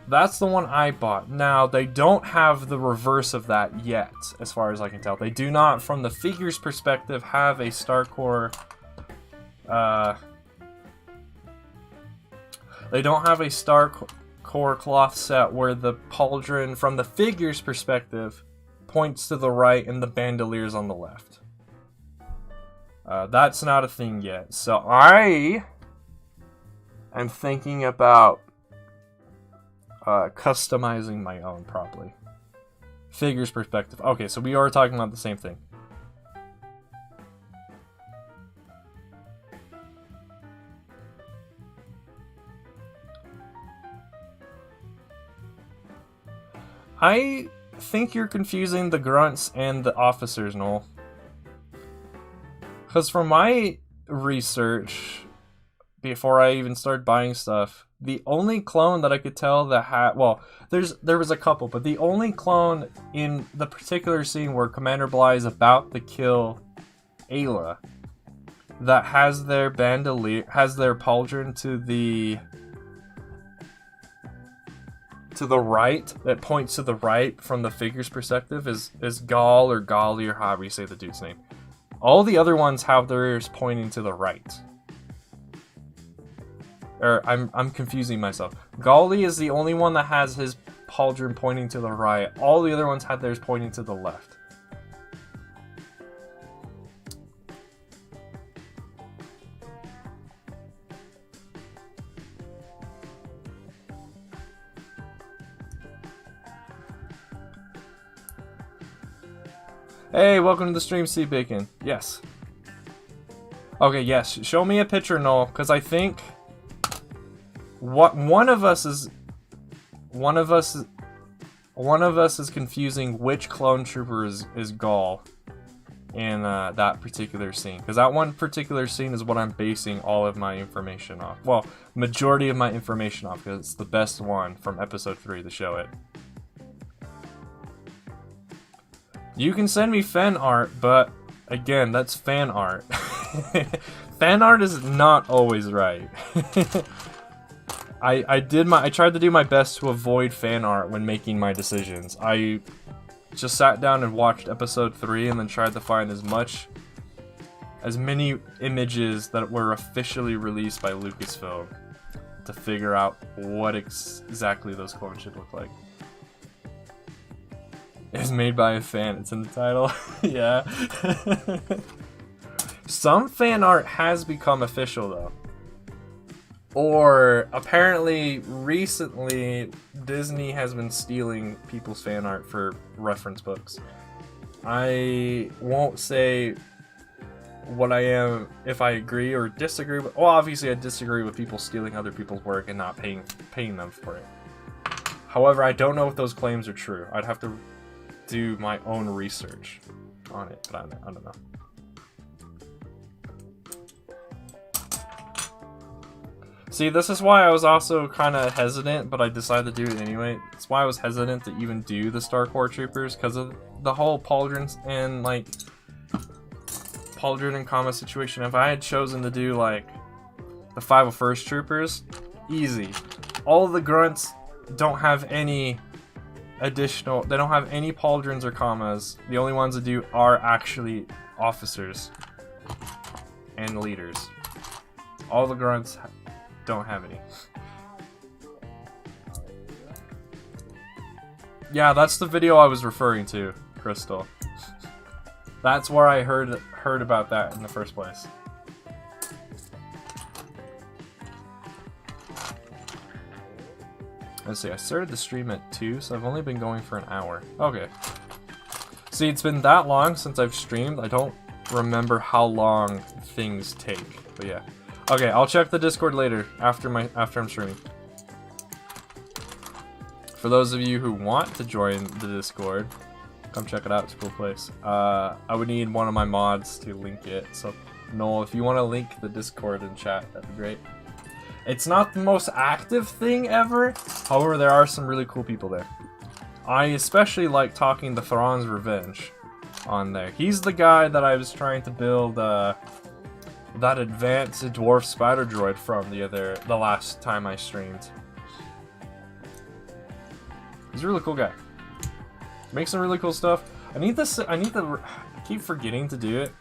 That's the one I bought. Now, they don't have the reverse of that yet, as far as I can tell. They do not, from the figure's perspective, have a Star Core... they don't have a Star Core cloth set where the pauldron, from the figure's perspective, points to the right and the bandolier's on the left. That's not a thing yet. So I am thinking about customizing my own properly. Figure's perspective. Okay, so we are talking about the same thing. I think you're confusing the grunts and the officers, Noel. Because from my research, before I even started buying stuff, the only clone that I could tell that had, well, there was a couple, but the only clone in the particular scene where Commander Bly is about to kill Ayla that has their bandolier, has their pauldron to the right, that points to the right from the figure's perspective, is Gall or Golly or however you say the dude's name. All the other ones have theirs pointing to the right. Or I'm confusing myself. Golly is the only one that has his pauldron pointing to the right. All the other ones had theirs pointing to the left. Hey, welcome to the stream, Sea Bacon. Yes. Okay, yes. Show me a picture, Noel, because I think one of us is confusing which clone trooper is Gall in that particular scene, because that one particular scene is what I'm basing all of my information off. Well, majority of my information off, because it's the best one from episode 3 to show it. You can send me fan art, but again, that's fan art. Fan art is not always right. I tried to do my best to avoid fan art when making my decisions. I just sat down and watched episode 3 and then tried to find as many images that were officially released by Lucasfilm to figure out what exactly those clones should look like. It's made by a fan, it's in the title. Yeah. Some fan art has become official though. Or apparently recently Disney has been stealing people's fan art for reference books. I won't say what I am, if I agree or disagree with. Well, obviously I disagree with people stealing other people's work and not paying them for it. However, I don't know if those claims are true. I'd have to do my own research on it, but I don't know. See, this is why I was also kind of hesitant, but I decided to do it anyway. That's why I was hesitant to even do the Star Corps Troopers, because of the whole pauldrons and like pauldron and comma situation. If I had chosen to do like the 501st Troopers, easy. All of the grunts don't have any additional, they don't have any pauldrons or commas. The only ones that do are actually officers and leaders. All the grunts don't have any. Yeah, that's the video I was referring to, Crystal. That's where I heard about that in the first place. Let's see, I started the stream at 2, so I've only been going for an hour. Okay. See, it's been that long since I've streamed, I don't remember how long things take. But yeah. Okay, I'll check the Discord later, after I'm streaming. For those of you who want to join the Discord, come check it out, it's a cool place. I would need one of my mods to link it, so Noel, if you want to link the Discord in chat, that'd be great. It's not the most active thing ever, however there are some really cool people there. I especially like talking to Thrawn's Revenge on there. He's the guy that I was trying to build that advanced dwarf spider droid from the last time I streamed. He's a really cool guy. Makes some really cool stuff. I keep forgetting to do it.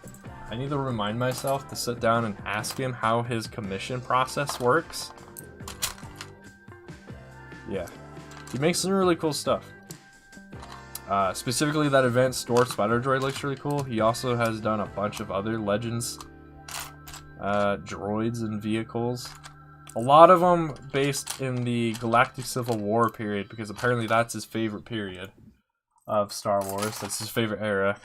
I need to remind myself to sit down and ask him how his commission process works. Yeah. He makes some really cool stuff. Specifically, that advanced dwarf spider droid looks really cool. He also has done a bunch of other Legends droids and vehicles. A lot of them based in the Galactic Civil War period, because apparently that's his favorite period of Star Wars. That's his favorite era.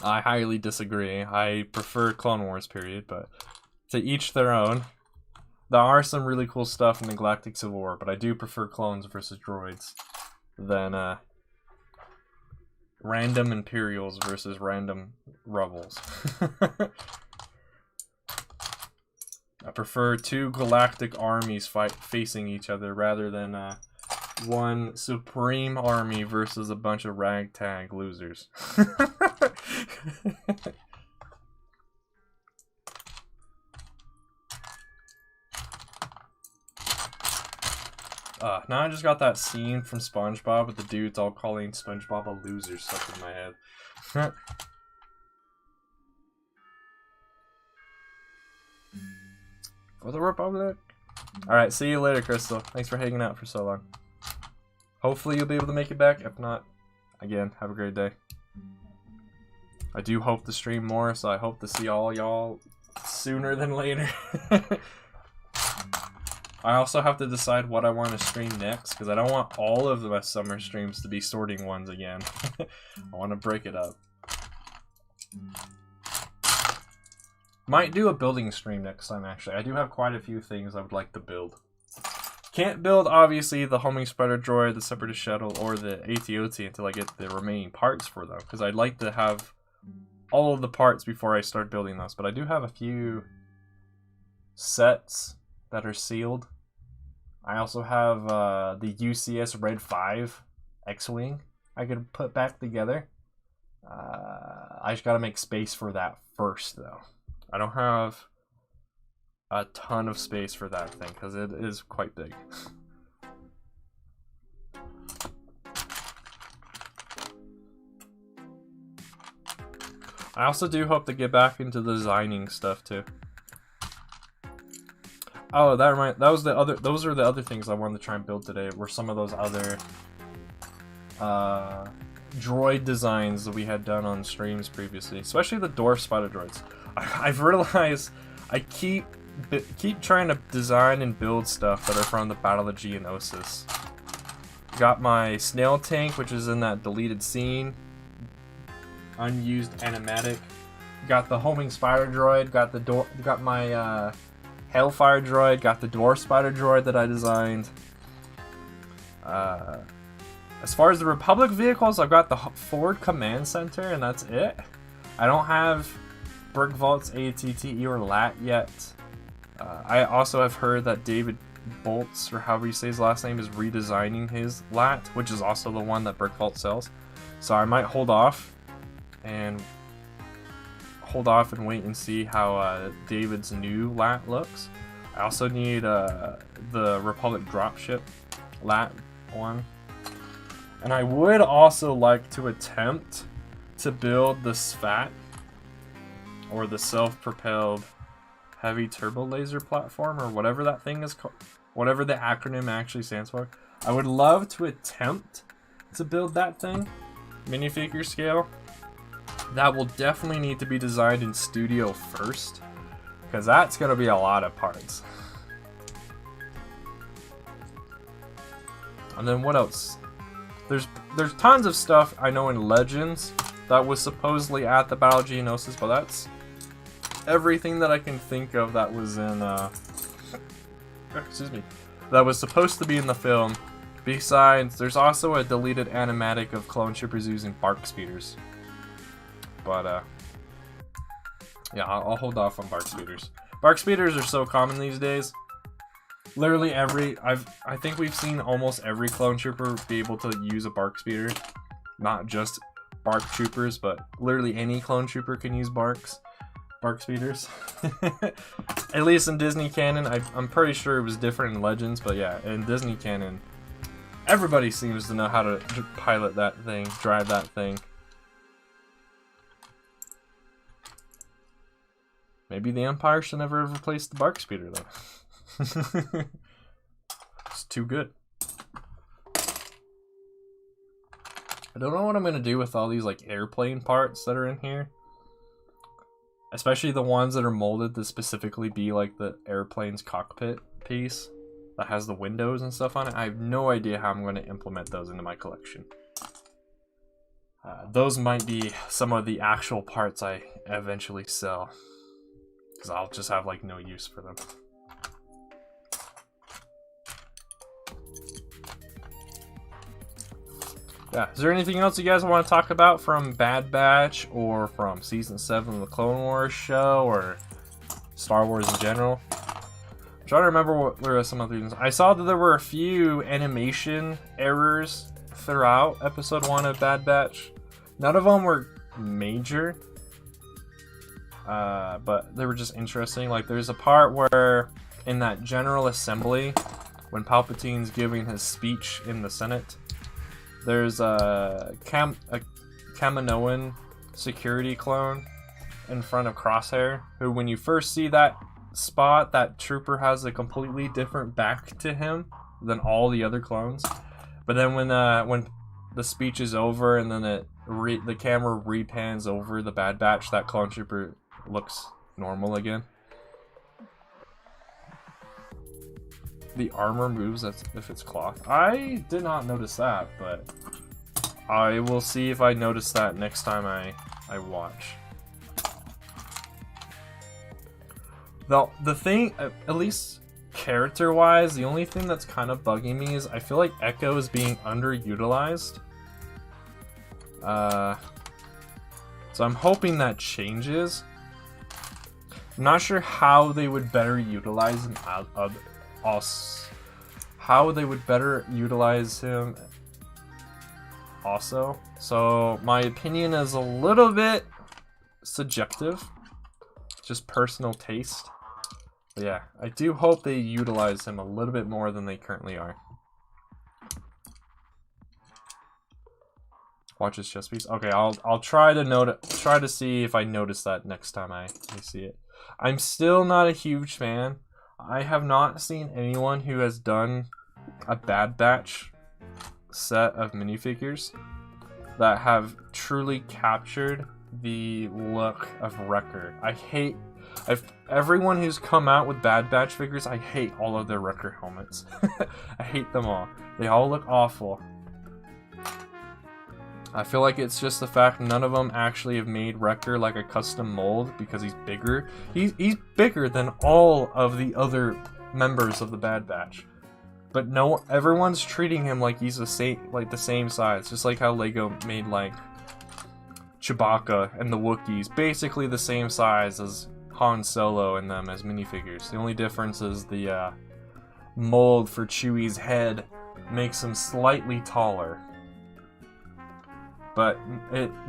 I highly disagree. I prefer Clone Wars period, but to each their own. There are some really cool stuff in the Galactic Civil War, but I do prefer clones versus droids. than random Imperials versus random Rebels. I prefer two galactic armies facing each other rather than one supreme army versus a bunch of ragtag losers. Now I just got that scene from SpongeBob with the dudes all calling SpongeBob a loser stuck in my head. For the Republic. Alright, see you later, Crystal. Thanks for hanging out for so long. Hopefully you'll be able to make it back. If not, again, have a great day. I do hope to stream more, so I hope to see all y'all sooner than later. I also have to decide what I want to stream next, because I don't want all of my summer streams to be sorting ones again. I want to break it up. Might do a building stream next time, actually. I do have quite a few things I would like to build. Can't build, obviously, the homing spider droid, the separatist shuttle, or the AT-OT until I get the remaining parts for them, because I'd like to have all of the parts before I start building those. But I do have a few sets that are sealed. I also have the UCS Red 5 X-Wing I could put back together. I just gotta make space for that first, though. I don't have a ton of space for that thing because it is quite big. I also do hope to get back into designing stuff too. Oh, those are the other things I wanted to try and build today, were some of those other droid designs that we had done on streams previously, especially the dwarf spider droids. I've realized I keep trying to design and build stuff that are from the Battle of Geonosis. Got my snail tank, which is in that deleted scene. Unused animatic. Got the homing spider droid. Got my Hellfire droid. Got the dwarf spider droid that I designed. As far as the Republic vehicles, I've got the Ford Command Center, and that's it. I don't have Brick Vault's ATTE or LAT yet. I also have heard that David Boltz, or however you say his last name, is redesigning his LAT, which is also the one that Brick Vault sells. So I might hold off and wait and see how David's new LAT looks. I also need the Republic Dropship LAT one. And I would also like to attempt to build the SFAT, or the self-propelled heavy turbo laser platform, or whatever that thing is called, whatever the acronym actually stands for. I would love to attempt to build that thing, minifigure scale. That will definitely need to be designed in studio first, because that's going to be a lot of parts. And then what else? There's tons of stuff I know in Legends that was supposedly at the Battle of Geonosis, but that's everything that I can think of that was in excuse me, that was supposed to be in the film. Besides, there's also a deleted animatic of clone troopers using bark speeders. But yeah, I'll hold off on bark speeders. Bark speeders are so common these days. Literally I think we've seen almost every clone trooper be able to use a bark speeder. Not just bark troopers, but literally any clone trooper can use bark speeders. At least in Disney canon. I'm pretty sure it was different in Legends, but yeah, in Disney canon, everybody seems to know how to pilot that thing, drive that thing. Maybe the Empire should never have replaced the bark speeder though. It's too good. I don't know what I'm gonna do with all these like airplane parts that are in here. Especially the ones that are molded to specifically be like the airplane's cockpit piece that has the windows and stuff on it. I have no idea how I'm going to implement those into my collection. Those might be some of the actual parts I eventually sell, because I'll just have like no use for them. Yeah, is there anything else you guys want to talk about from Bad Batch or from Season 7 of the Clone Wars show or Star Wars in general? I'm trying to remember what were some other things. I saw that there were a few animation errors throughout Episode 1 of Bad Batch. None of them were major, but they were just interesting. Like, there's a part where in that General Assembly, when Palpatine's giving his speech in the Senate, there's a Kaminoan security clone in front of Crosshair, who when you first see that spot, that trooper has a completely different back to him than all the other clones. But then when the speech is over and then the camera repans over the Bad Batch, that clone trooper looks normal again. The armor moves if it's cloth. I did not notice that, but I will see if I notice that next time I watch. The thing, at least character-wise, the only thing that's kind of bugging me is I feel like Echo is being underutilized. So I'm hoping that changes. I'm not sure how they would better utilize him how they would better utilize him also. So my opinion is a little bit subjective, just personal taste. But yeah, I do hope they utilize him a little bit more than they currently are. Watch his chest piece. Okay, I'll try to see if I notice that next time I see it. I'm still not a huge fan. I have not seen anyone who has done a Bad Batch set of minifigures that have truly captured the look of Wrecker. Everyone who's come out with Bad Batch figures, I hate all of their Wrecker helmets. I hate them all. They all look awful. I feel like it's just the fact none of them actually have made Wrecker like a custom mold because he's bigger. He's bigger than all of the other members of the Bad Batch. But no, everyone's treating him like he's the same size, just like how Lego made like Chewbacca and the Wookiees, basically the same size as Han Solo and them as minifigures. The only difference is the mold for Chewie's head makes him slightly taller. But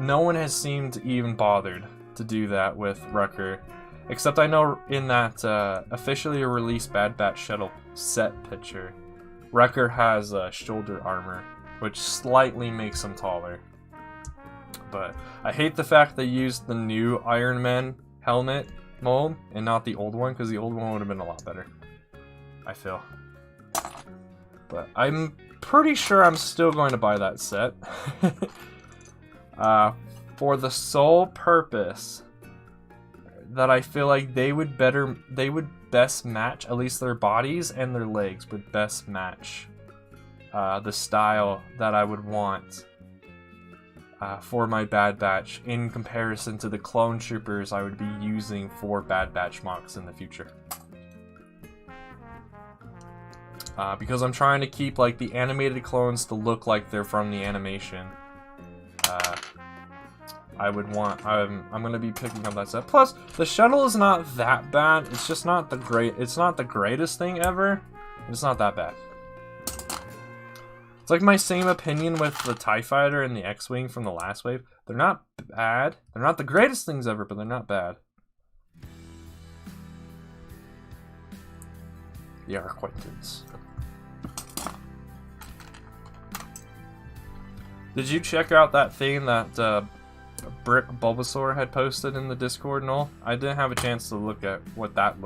no one has seemed even bothered to do that with Wrecker. Except I know in that officially released Bad Batch shuttle set picture, Wrecker has shoulder armor, which slightly makes him taller. But I hate the fact they used the new Iron Man helmet mold and not the old one, because the old one would have been a lot better, I feel. But I'm pretty sure I'm still going to buy that set. For the sole purpose that I feel like they would best match, at least their bodies and their legs would best match the style that I would want for my Bad Batch in comparison to the clone troopers I would be using for Bad Batch mocks in the future. Because I'm trying to keep like the animated clones to look like they're from the animation. I'm gonna be picking up that set. Plus, the shuttle is not that bad. It's just not the greatest thing ever. It's not that bad. It's like my same opinion with the TIE Fighter and the X-Wing from the last wave. They're not bad. They're not the greatest things ever, but they're not bad. The Acquaintance. Did you check out that thing that Brick Bulbasaur had posted in the Discord and all? I didn't have a chance to look at what that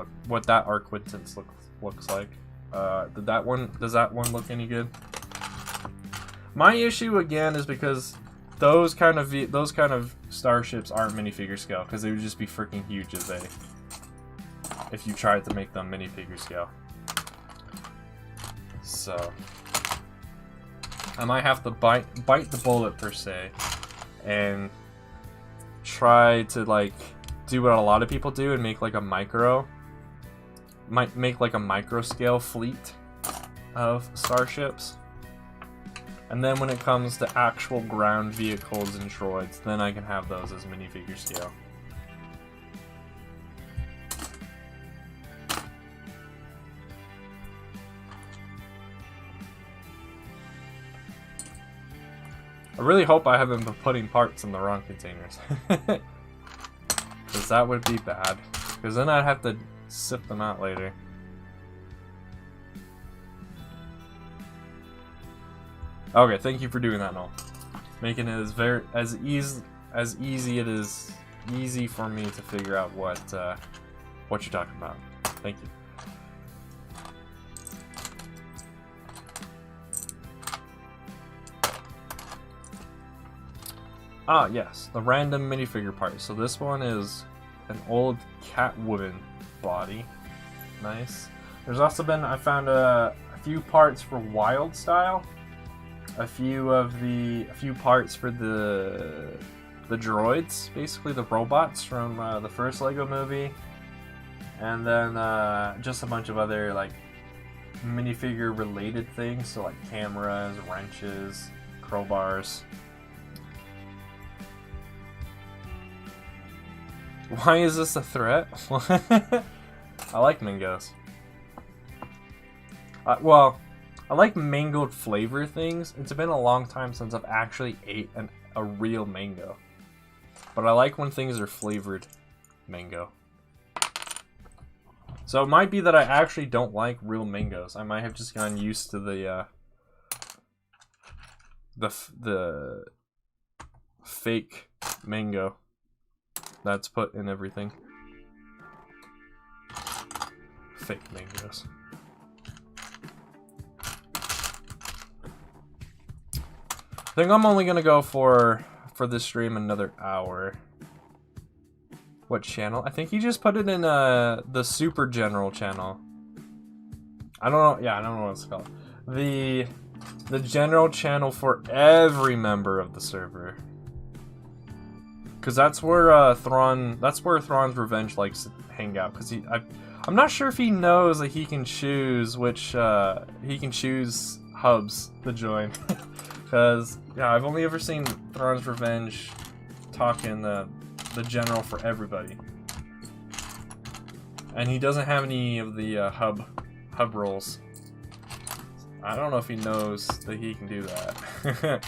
Acquaintance looks like. Does that one look any good? My issue again is because those kind of starships aren't minifigure scale, because they would just be freaking huge if you tried to make them minifigure scale. So I might have to bite the bullet per se and try to like do what a lot of people do and make like a micro scale fleet of starships. And then when it comes to actual ground vehicles and droids, then I can have those as minifigure scale. I really hope I haven't been putting parts in the wrong containers. Because that would be bad. Because then I'd have to sift them out later. Okay, thank you for doing that, Noel. Making it as easy it is easy for me to figure out what you're talking about. Thank you. Ah, yes, the random minifigure part. So this one is an old Catwoman body. Nice. There's also been, I found a few parts for Wild Style. A few parts for the droids, basically the robots from the first Lego movie, and then just a bunch of other like minifigure related things, so like cameras, wrenches, crowbars. Why is this a threat? I like mangoes. Well, I like mangoed flavor things. It's been a long time since I've actually ate a real mango. But I like when things are flavored mango. So it might be that I actually don't like real mangoes. I might have just gotten used to the fake mango that's put in everything. Fake mangoes. I think I'm only gonna go for this stream another hour. What channel? I think he just put it in the super general channel. I don't know. Yeah, I don't know what it's called. The general channel for every member of the server. Cause that's where Thrawn's Revenge likes to hang out. Cause I'm not sure if he knows that he can choose which he can choose hubs to join. Cause yeah, I've only ever seen Thrawn's Revenge talk in the general for everybody, and he doesn't have any of the hub roles. I don't know if he knows that he can do that.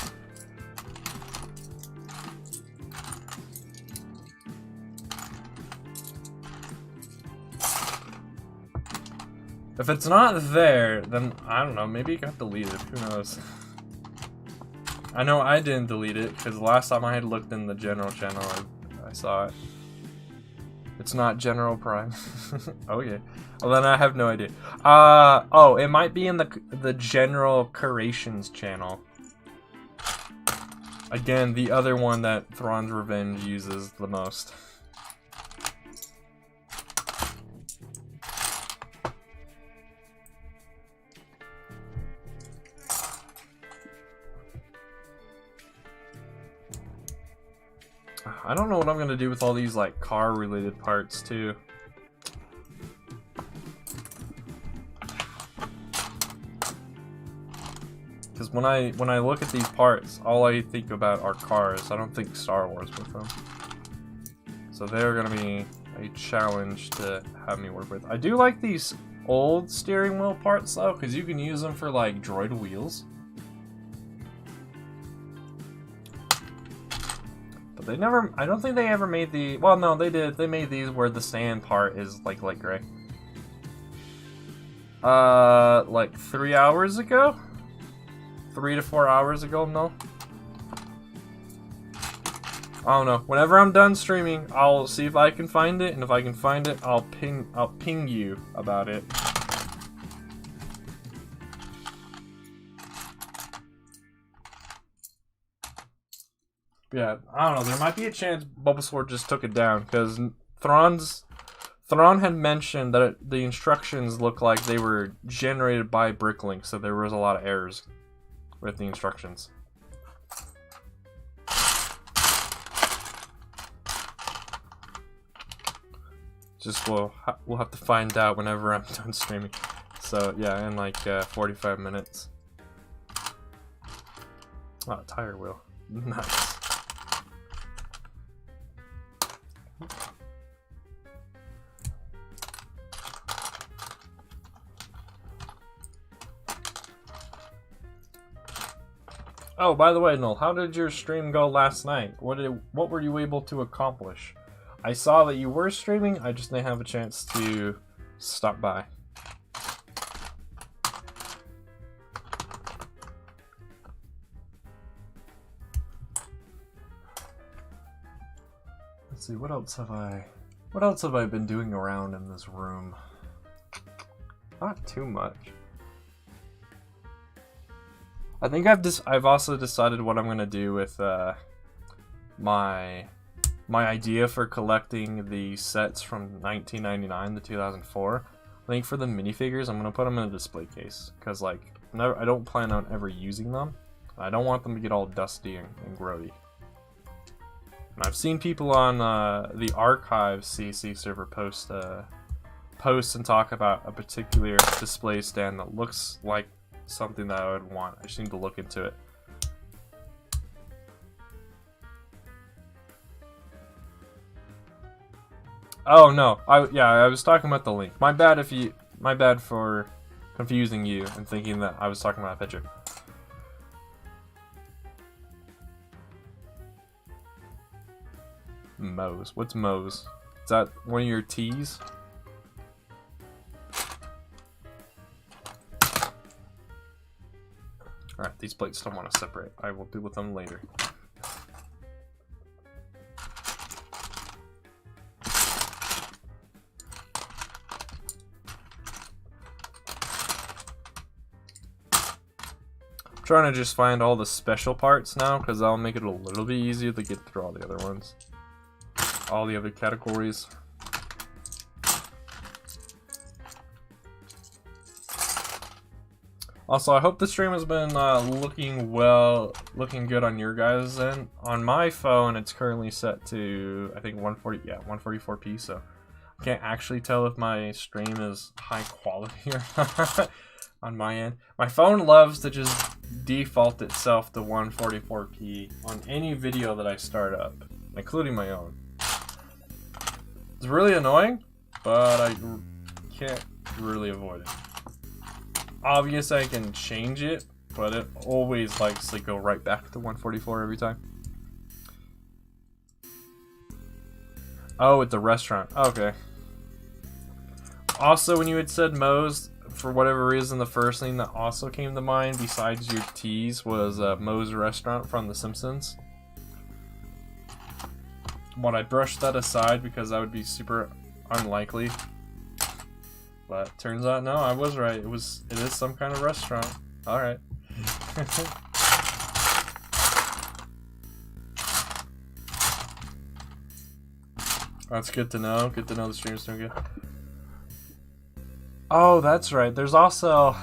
If it's not there, then I don't know, maybe it got deleted, who knows. I know I didn't delete it, because last time I had looked in the general channel, I saw it. It's not General Prime. Okay. Well, then I have no idea. Oh, it might be in the General Curations channel. Again, the other one that Thrawn's Revenge uses the most. I don't know what I'm gonna do with all these like car related parts too. Because when I look at these parts, all I think about are cars. I don't think Star Wars with them. So they're gonna be a challenge to have me work with. I do like these old steering wheel parts though, because you can use them for like droid wheels. They never, I don't think they ever made the, well no they did, they made these where the stand part is like light gray. Like 3 hours ago? 3 to 4 hours ago, no? I don't know, whenever I'm done streaming, I'll see if I can find it, and if I can find it, I'll ping you about it. Yeah, I don't know. There might be a chance Bulbasaur just took it down, because Thrawn had mentioned that the instructions look like they were generated by Bricklink, so there was a lot of errors with the instructions. Just we'll have to find out whenever I'm done streaming. So yeah, in like 45 minutes. Oh, tire wheel. Nice. Oh, by the way, Noel, how did your stream go last night? What were you able to accomplish? I saw that you were streaming, I just didn't have a chance to stop by. Let's see, what else have I been doing around in this room? Not too much. I think I've also decided what I'm gonna do with my idea for collecting the sets from 1999 to 2004. I think for the minifigures, I'm gonna put them in a display case because like I don't plan on ever using them. I don't want them to get all dusty and grody. And I've seen people on the Archives CC server post and talk about a particular display stand that looks like something that I would want. I just need to look into it. Oh no, I was talking about the link. My bad for confusing you and thinking that I was talking about a picture. Moe's. What's Moe's? Is that one of your teas? Alright, these plates don't want to separate. I will deal with them later. I'm trying to just find all the special parts now, because that'll make it a little bit easier to get through all the other ones. All the other categories. Also, I hope the stream has been looking good on your guys' end. On my phone, it's currently set to, I think 144p, so I can't actually tell if my stream is high quality or not on my end. My phone loves to just default itself to 144p on any video that I start up, including my own. It's really annoying, but I can't really avoid it. Obviously, I can change it, but it always likes to go right back to 144 every time. Oh, at the restaurant. Okay. Also, when you had said Moe's, for whatever reason, the first thing that also came to mind, besides your teas, was Moe's restaurant from The Simpsons. But I brushed that aside because that would be super unlikely. But turns out, no, I was right. It is some kind of restaurant. Alright. That's good to know. Good to know the stream's doing good. Oh, that's right. There's also...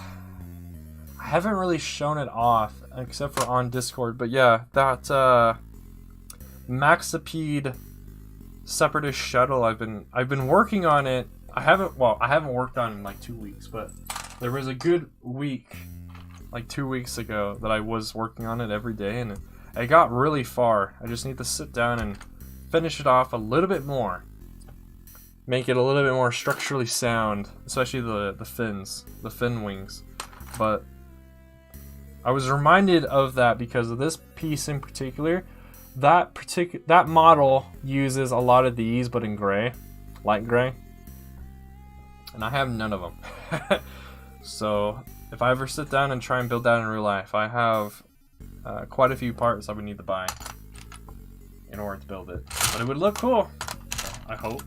I haven't really shown it off, except for on Discord. But yeah, that Maxipede Separatist shuttle, I've been working on it. I haven't worked on it in like 2 weeks, but there was a good week, like 2 weeks ago, that I was working on it every day, and it got really far. I just need to sit down and finish it off a little bit more. Make it a little bit more structurally sound, especially the fins, the fin wings. But I was reminded of that because of this piece in particular. That model uses a lot of these, but in gray, light gray. And I have none of them. So if I ever sit down and try and build that in real life, I have quite a few parts I would need to buy in order to build it. But it would look cool, I hope.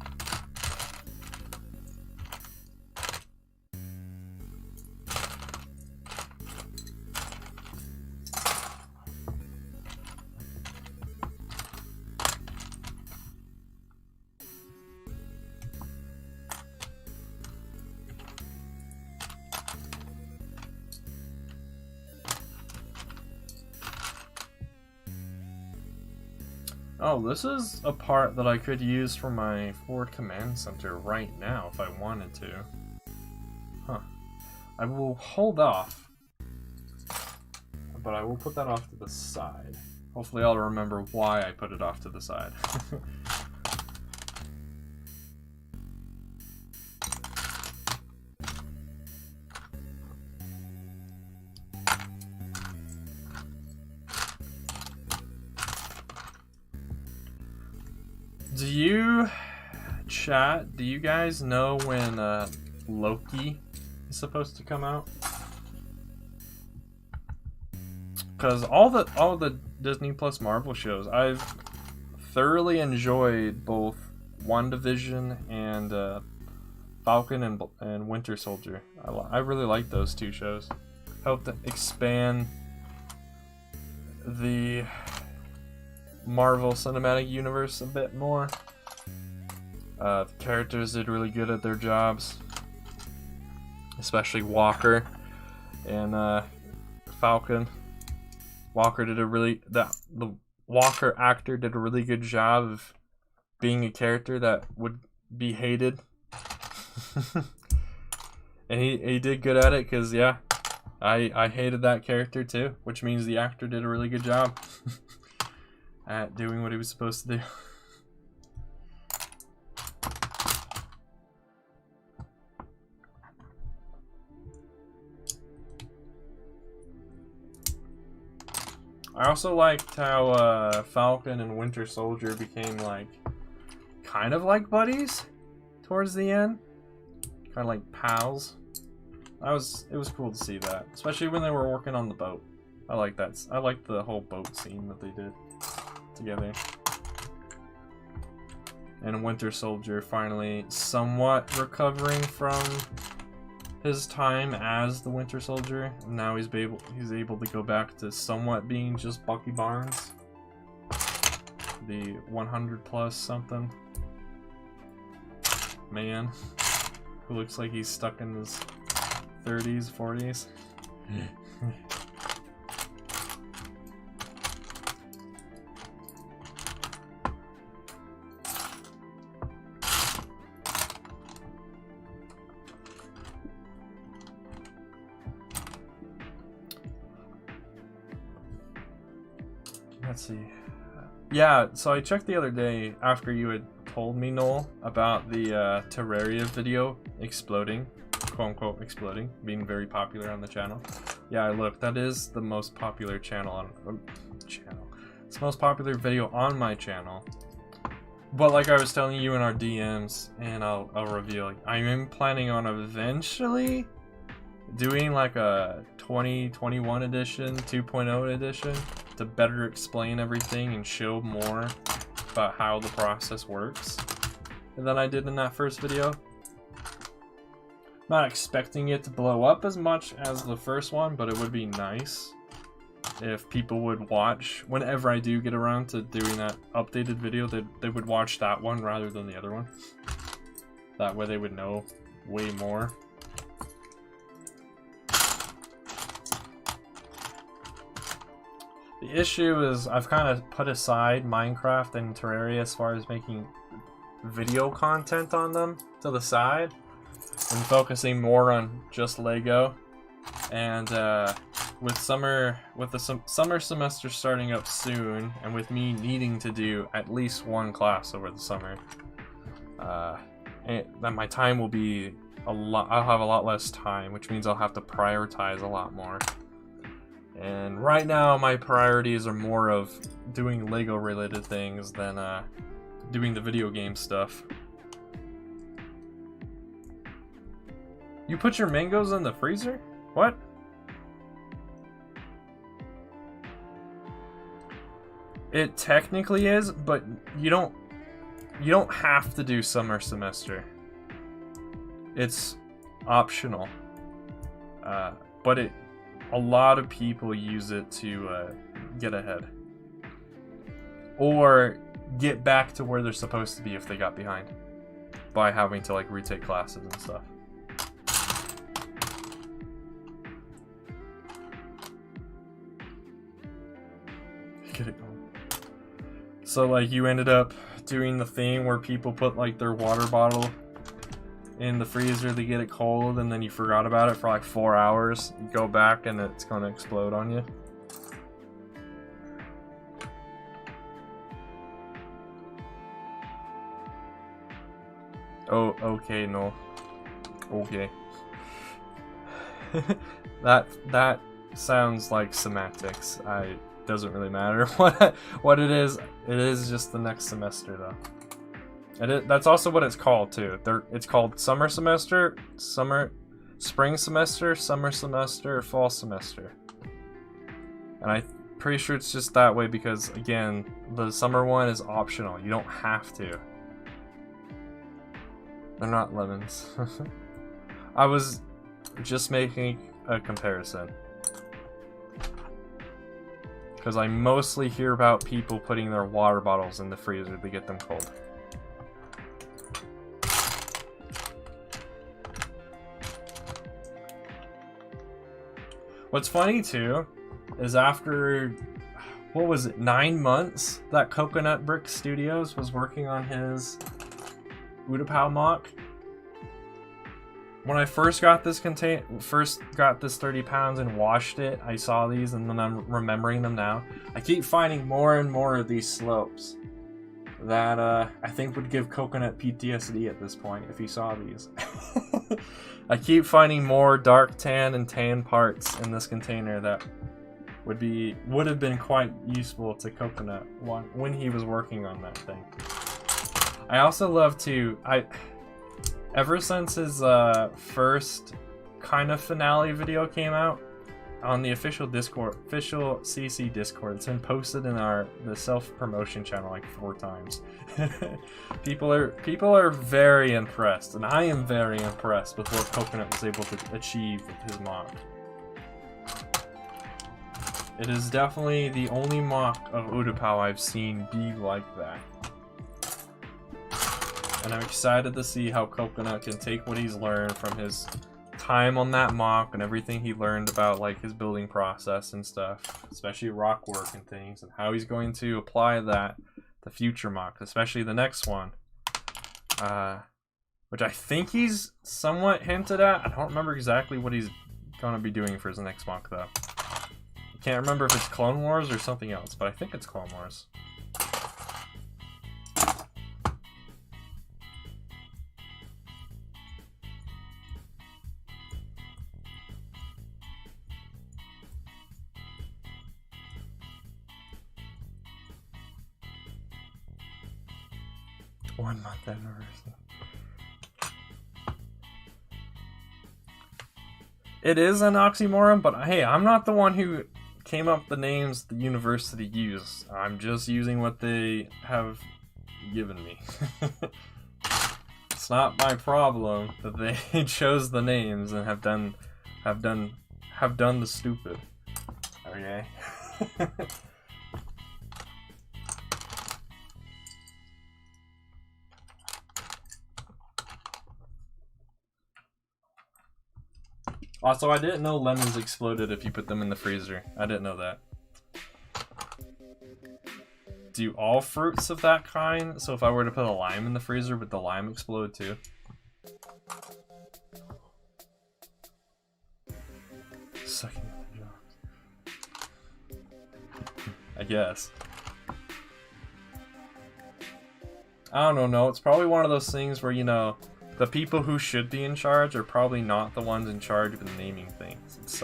Oh, this is a part that I could use for my Ford Command Center right now if I wanted to. Huh. I will hold off but I will put that off to the side. Hopefully I'll remember why I put it off to the side. Do you, chat, do you guys know when Loki is supposed to come out? Because all the Disney Plus Marvel shows, I've thoroughly enjoyed both WandaVision and Falcon and Winter Soldier. I really like those two shows. Helped expand the Marvel Cinematic Universe a bit more. The characters did really good at their jobs, especially Walker and Falcon. Walker did the Walker actor did a really good job of being a character that would be hated. And he did good at it, because yeah, I hated that character too, which means the actor did a really good job at doing what he was supposed to do. I also liked how Falcon and Winter Soldier became like kind of like buddies towards the end, kind of like pals. It was cool to see that, especially when they were working on the boat. I like that. I like the whole boat scene that they did together. And Winter Soldier finally somewhat recovering from his time as the Winter Soldier. Now he's able to go back to somewhat being just Bucky Barnes, the 100 plus something man who looks like he's stuck in his 30s, 40s. Let's see. Yeah, so I checked the other day after you had told me, Noel, about the Terraria video exploding, quote unquote exploding, being very popular on the channel. Yeah, look, that is the most popular channel on It's the most popular video on my channel. But like I was telling you in our DMs, and I'll reveal, I am planning on eventually doing like a 2021 edition, 2.0 edition, to better explain everything and show more about how the process works than I did in that first video. Not expecting it to blow up as much as the first one, but it would be nice if people would watch, whenever I do get around to doing that updated video, they would watch that one rather than the other one. That way they would know way more. The issue is I've kind of put aside Minecraft and Terraria as far as making video content on them to the side and focusing more on just Lego. And with the summer semester starting up soon, and with me needing to do at least one class over the summer, and then my time will be I'll have a lot less time, which means I'll have to prioritize a lot more. And right now my priorities are more of doing Lego related things than doing the video game stuff. You put your mangoes in the freezer? What? It technically is, but you don't have to do summer semester. It's optional. But a lot of people use it to get ahead. Or get back to where they're supposed to be if they got behind. By having to like retake classes and stuff. Get it going. So like you ended up doing the thing where people put like their water bottle in the freezer to get it cold, and then you forgot about it for like 4 hours. You go back and it's gonna explode on you. Oh, okay, no. Okay. that sounds like semantics. Doesn't really matter what it is. It is just the next semester though. That's also what it's called too. It's called summer semester, spring semester, summer semester, fall semester. And I'm pretty sure it's just that way because again, the summer one is optional. You don't have to. They're not lemons. I was just making a comparison. Because I mostly hear about people putting their water bottles in the freezer to get them cold. What's funny too, is after, what was it, 9 months that Coconut Brick Studios was working on his Udapau mock. When I first got this 30 pounds and washed it, I saw these and then I'm remembering them now. I keep finding more and more of these slopes that I think would give Coconut PTSD at this point if he saw these. I keep finding more dark tan and tan parts in this container that would have been quite useful to Coconut when he was working on that thing. I also love to ever since his first kind of finale video came out on the official Discord, official CC Discord, it's been posted in the self-promotion channel like 4 times. People are very impressed, and I am very impressed with what Coconut was able to achieve with his mock. It is definitely the only mock of Udapau I've seen be like that. And I'm excited to see how Coconut can take what he's learned from his time on that mock and everything he learned about like his building process and stuff, especially rock work and things, and how he's going to apply that to future mocks, especially the next one. Which I think he's somewhat hinted at. I don't remember exactly what he's going to be doing for his next mock though. I can't remember if it's Clone Wars or something else, but I think it's Clone Wars. One-month anniversary. It is an oxymoron, but hey, I'm not the one who came up with the names the university used. I'm just using what they have given me. It's not my problem that they chose the names and have done the stupid. Okay. Also, I didn't know lemons exploded if you put them in the freezer. I didn't know that. Do all fruits of that kind? So if I were to put a lime in the freezer, would the lime explode too? Sucking the jocks. I guess. I don't know. It's probably one of those things where, you know, the people who should be in charge are probably not the ones in charge of naming things. It's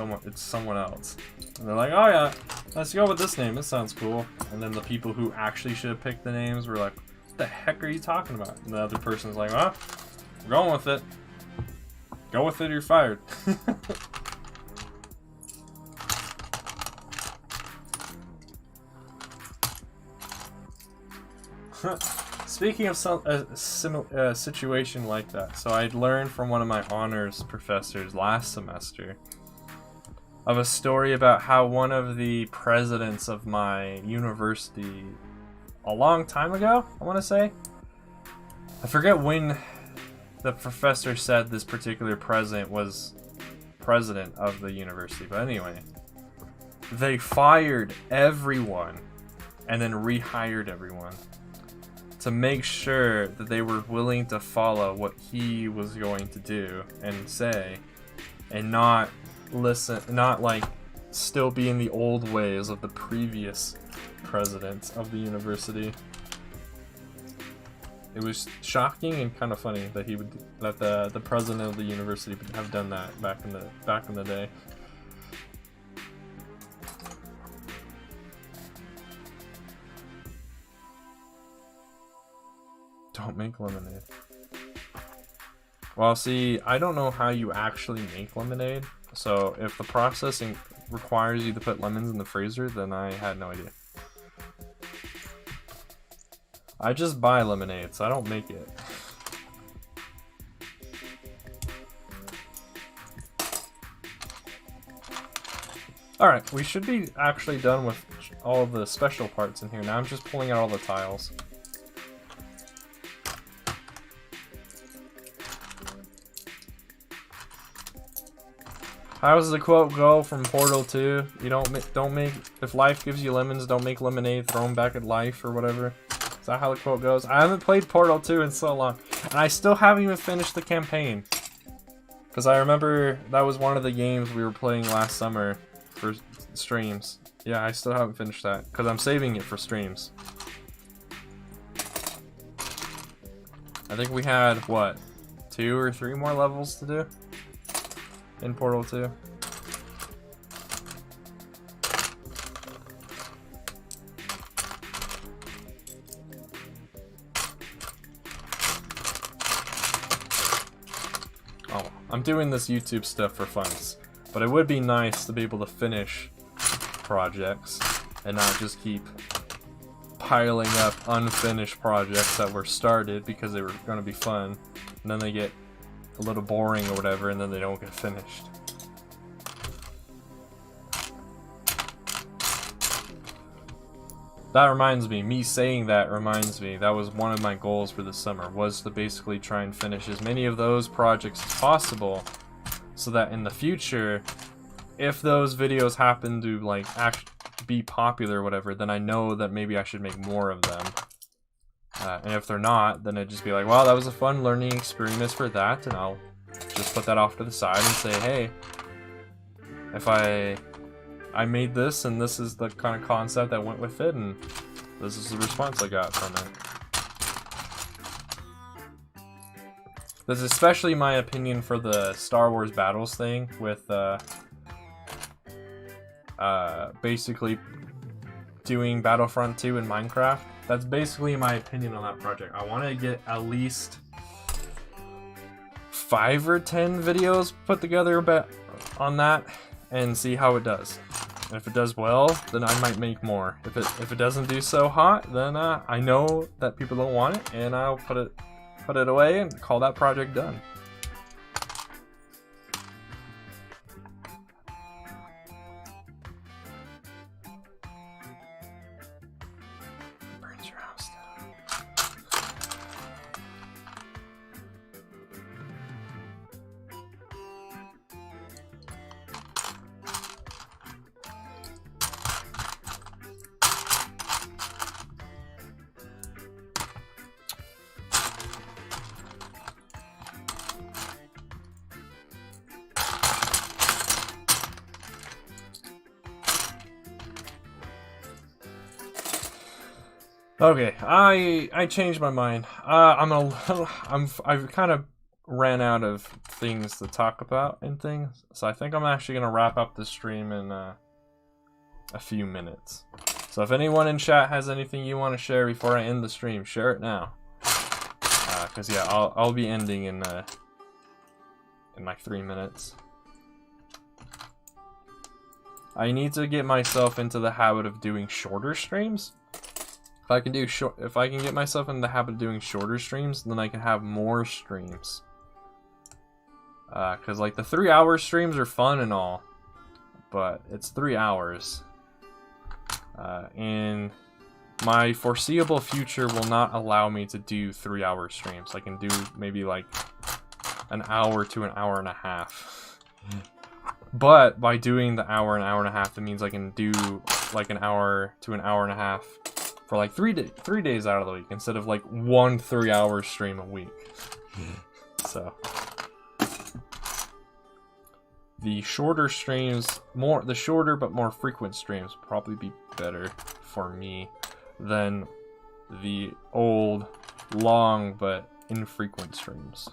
someone else. And they're like, oh yeah, let's go with this name. This sounds cool. And then the people who actually should have picked the names were like, what the heck are you talking about? And the other person's like, well, we're going with it. Go with it or you're fired. Speaking of a situation like that, so I'd learned from one of my honors professors last semester of a story about how one of the presidents of my university a long time ago, I want to say. I forget when the professor said this particular president was president of the university, but anyway, they fired everyone and then rehired everyone to make sure that they were willing to follow what he was going to do and say, and not listen, not like still be in the old ways of the previous president of the university. it was shocking and kind of funny that the president of the university would have done that back in the day. Don't make lemonade. Well, see, I don't know how you actually make lemonade, so if the processing requires you to put lemons in the freezer, then I had no idea. I just buy lemonade, so I don't make it. Alright, we should be actually done with all of the special parts in here. Now I'm just pulling out all the tiles. How does the quote go from Portal 2? You don't make if life gives you lemons, don't make lemonade, throw them back at life or whatever. Is that how the quote goes? I haven't played Portal 2 in so long, and I still haven't even finished the campaign. Because I remember that was one of the games we were playing last summer for streams. Yeah, I still haven't finished that because I'm saving it for streams. I think we had what, 2 or 3 more levels to do in Portal 2. Oh, I'm doing this YouTube stuff for fun, but it would be nice to be able to finish projects and not just keep piling up unfinished projects that were started because they were going to be fun, and then they get a little boring or whatever, and then they don't get finished. That reminds me saying that reminds me, that was one of my goals for the summer, was to basically try and finish as many of those projects as possible, so that in the future, if those videos happen to like be popular or whatever, then I know that maybe I should make more of them. And if they're not, then I'd just be like, well, that was a fun learning experience for that, and I'll just put that off to the side and say, hey, if I made this, and this is the kind of concept that went with it, and this is the response I got from it. That's especially my opinion for the Star Wars Battles thing, with basically doing Battlefront 2 in Minecraft. That's basically my opinion on that project. I want to get at least 5 or 10 videos put together on that and see how it does. And if it does well, then I might make more. If it doesn't do so hot, then I know that people don't want it, and I'll put it away and call that project done. Okay, I changed my mind. I've kind of ran out of things to talk about and things, so I think I'm actually gonna wrap up the stream in a few minutes. So if anyone in chat has anything you want to share before I end the stream, share it now. Cause yeah, I'll be ending in like 3 minutes. I need to get myself into the habit of doing shorter streams. If I can get myself in the habit of doing shorter streams, then I can have more streams. Cause like the 3-hour streams are fun and all, but it's 3 hours. And my foreseeable future will not allow me to do 3-hour streams. I can do maybe like an hour to an hour and a half. But by doing the hour and hour and a half, it means I can do like an hour to an hour and a half for like 3 days out of the week, instead of like 1 3-hour stream a week. So the shorter streams, the shorter but more frequent streams probably be better for me than the old long but infrequent streams.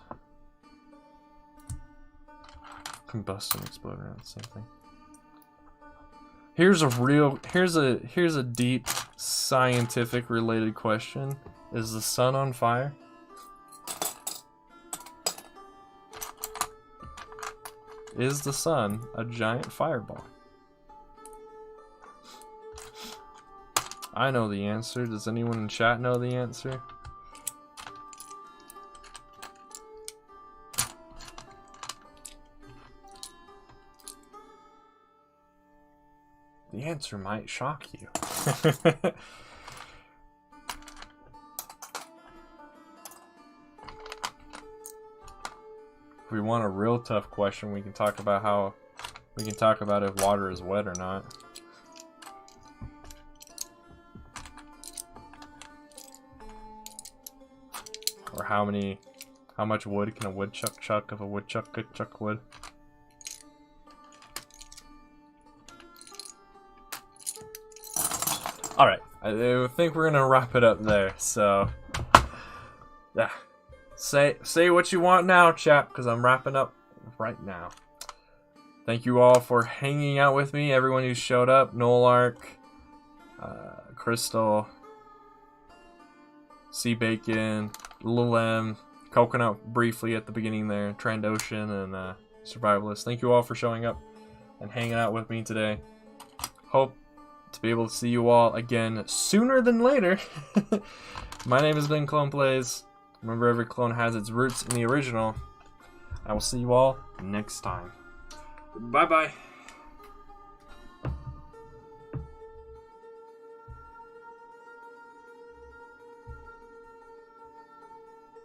Combustion, explode around, same thing. Here's a deep scientific related question. Is the sun on fire? Is the sun a giant fireball? I know the answer. Does anyone in chat know the answer? The answer might shock you. If we want a real tough question, we can talk about if water is wet or not. Or how much wood can a woodchuck chuck if a woodchuck could chuck wood? Alright, I think we're gonna wrap it up there, so yeah. Say what you want now, chat, because I'm wrapping up right now. Thank you all for hanging out with me, everyone who showed up. Nolark, Crystal, Sea Bacon, Lil M, Coconut briefly at the beginning there, Trandoshan, and Survivalist. Thank you all for showing up and hanging out with me today. Hope to be able to see you all again sooner than later. My name has been ClonePlays. Remember, every clone has its roots in the original. I will see you all next time. Bye-bye.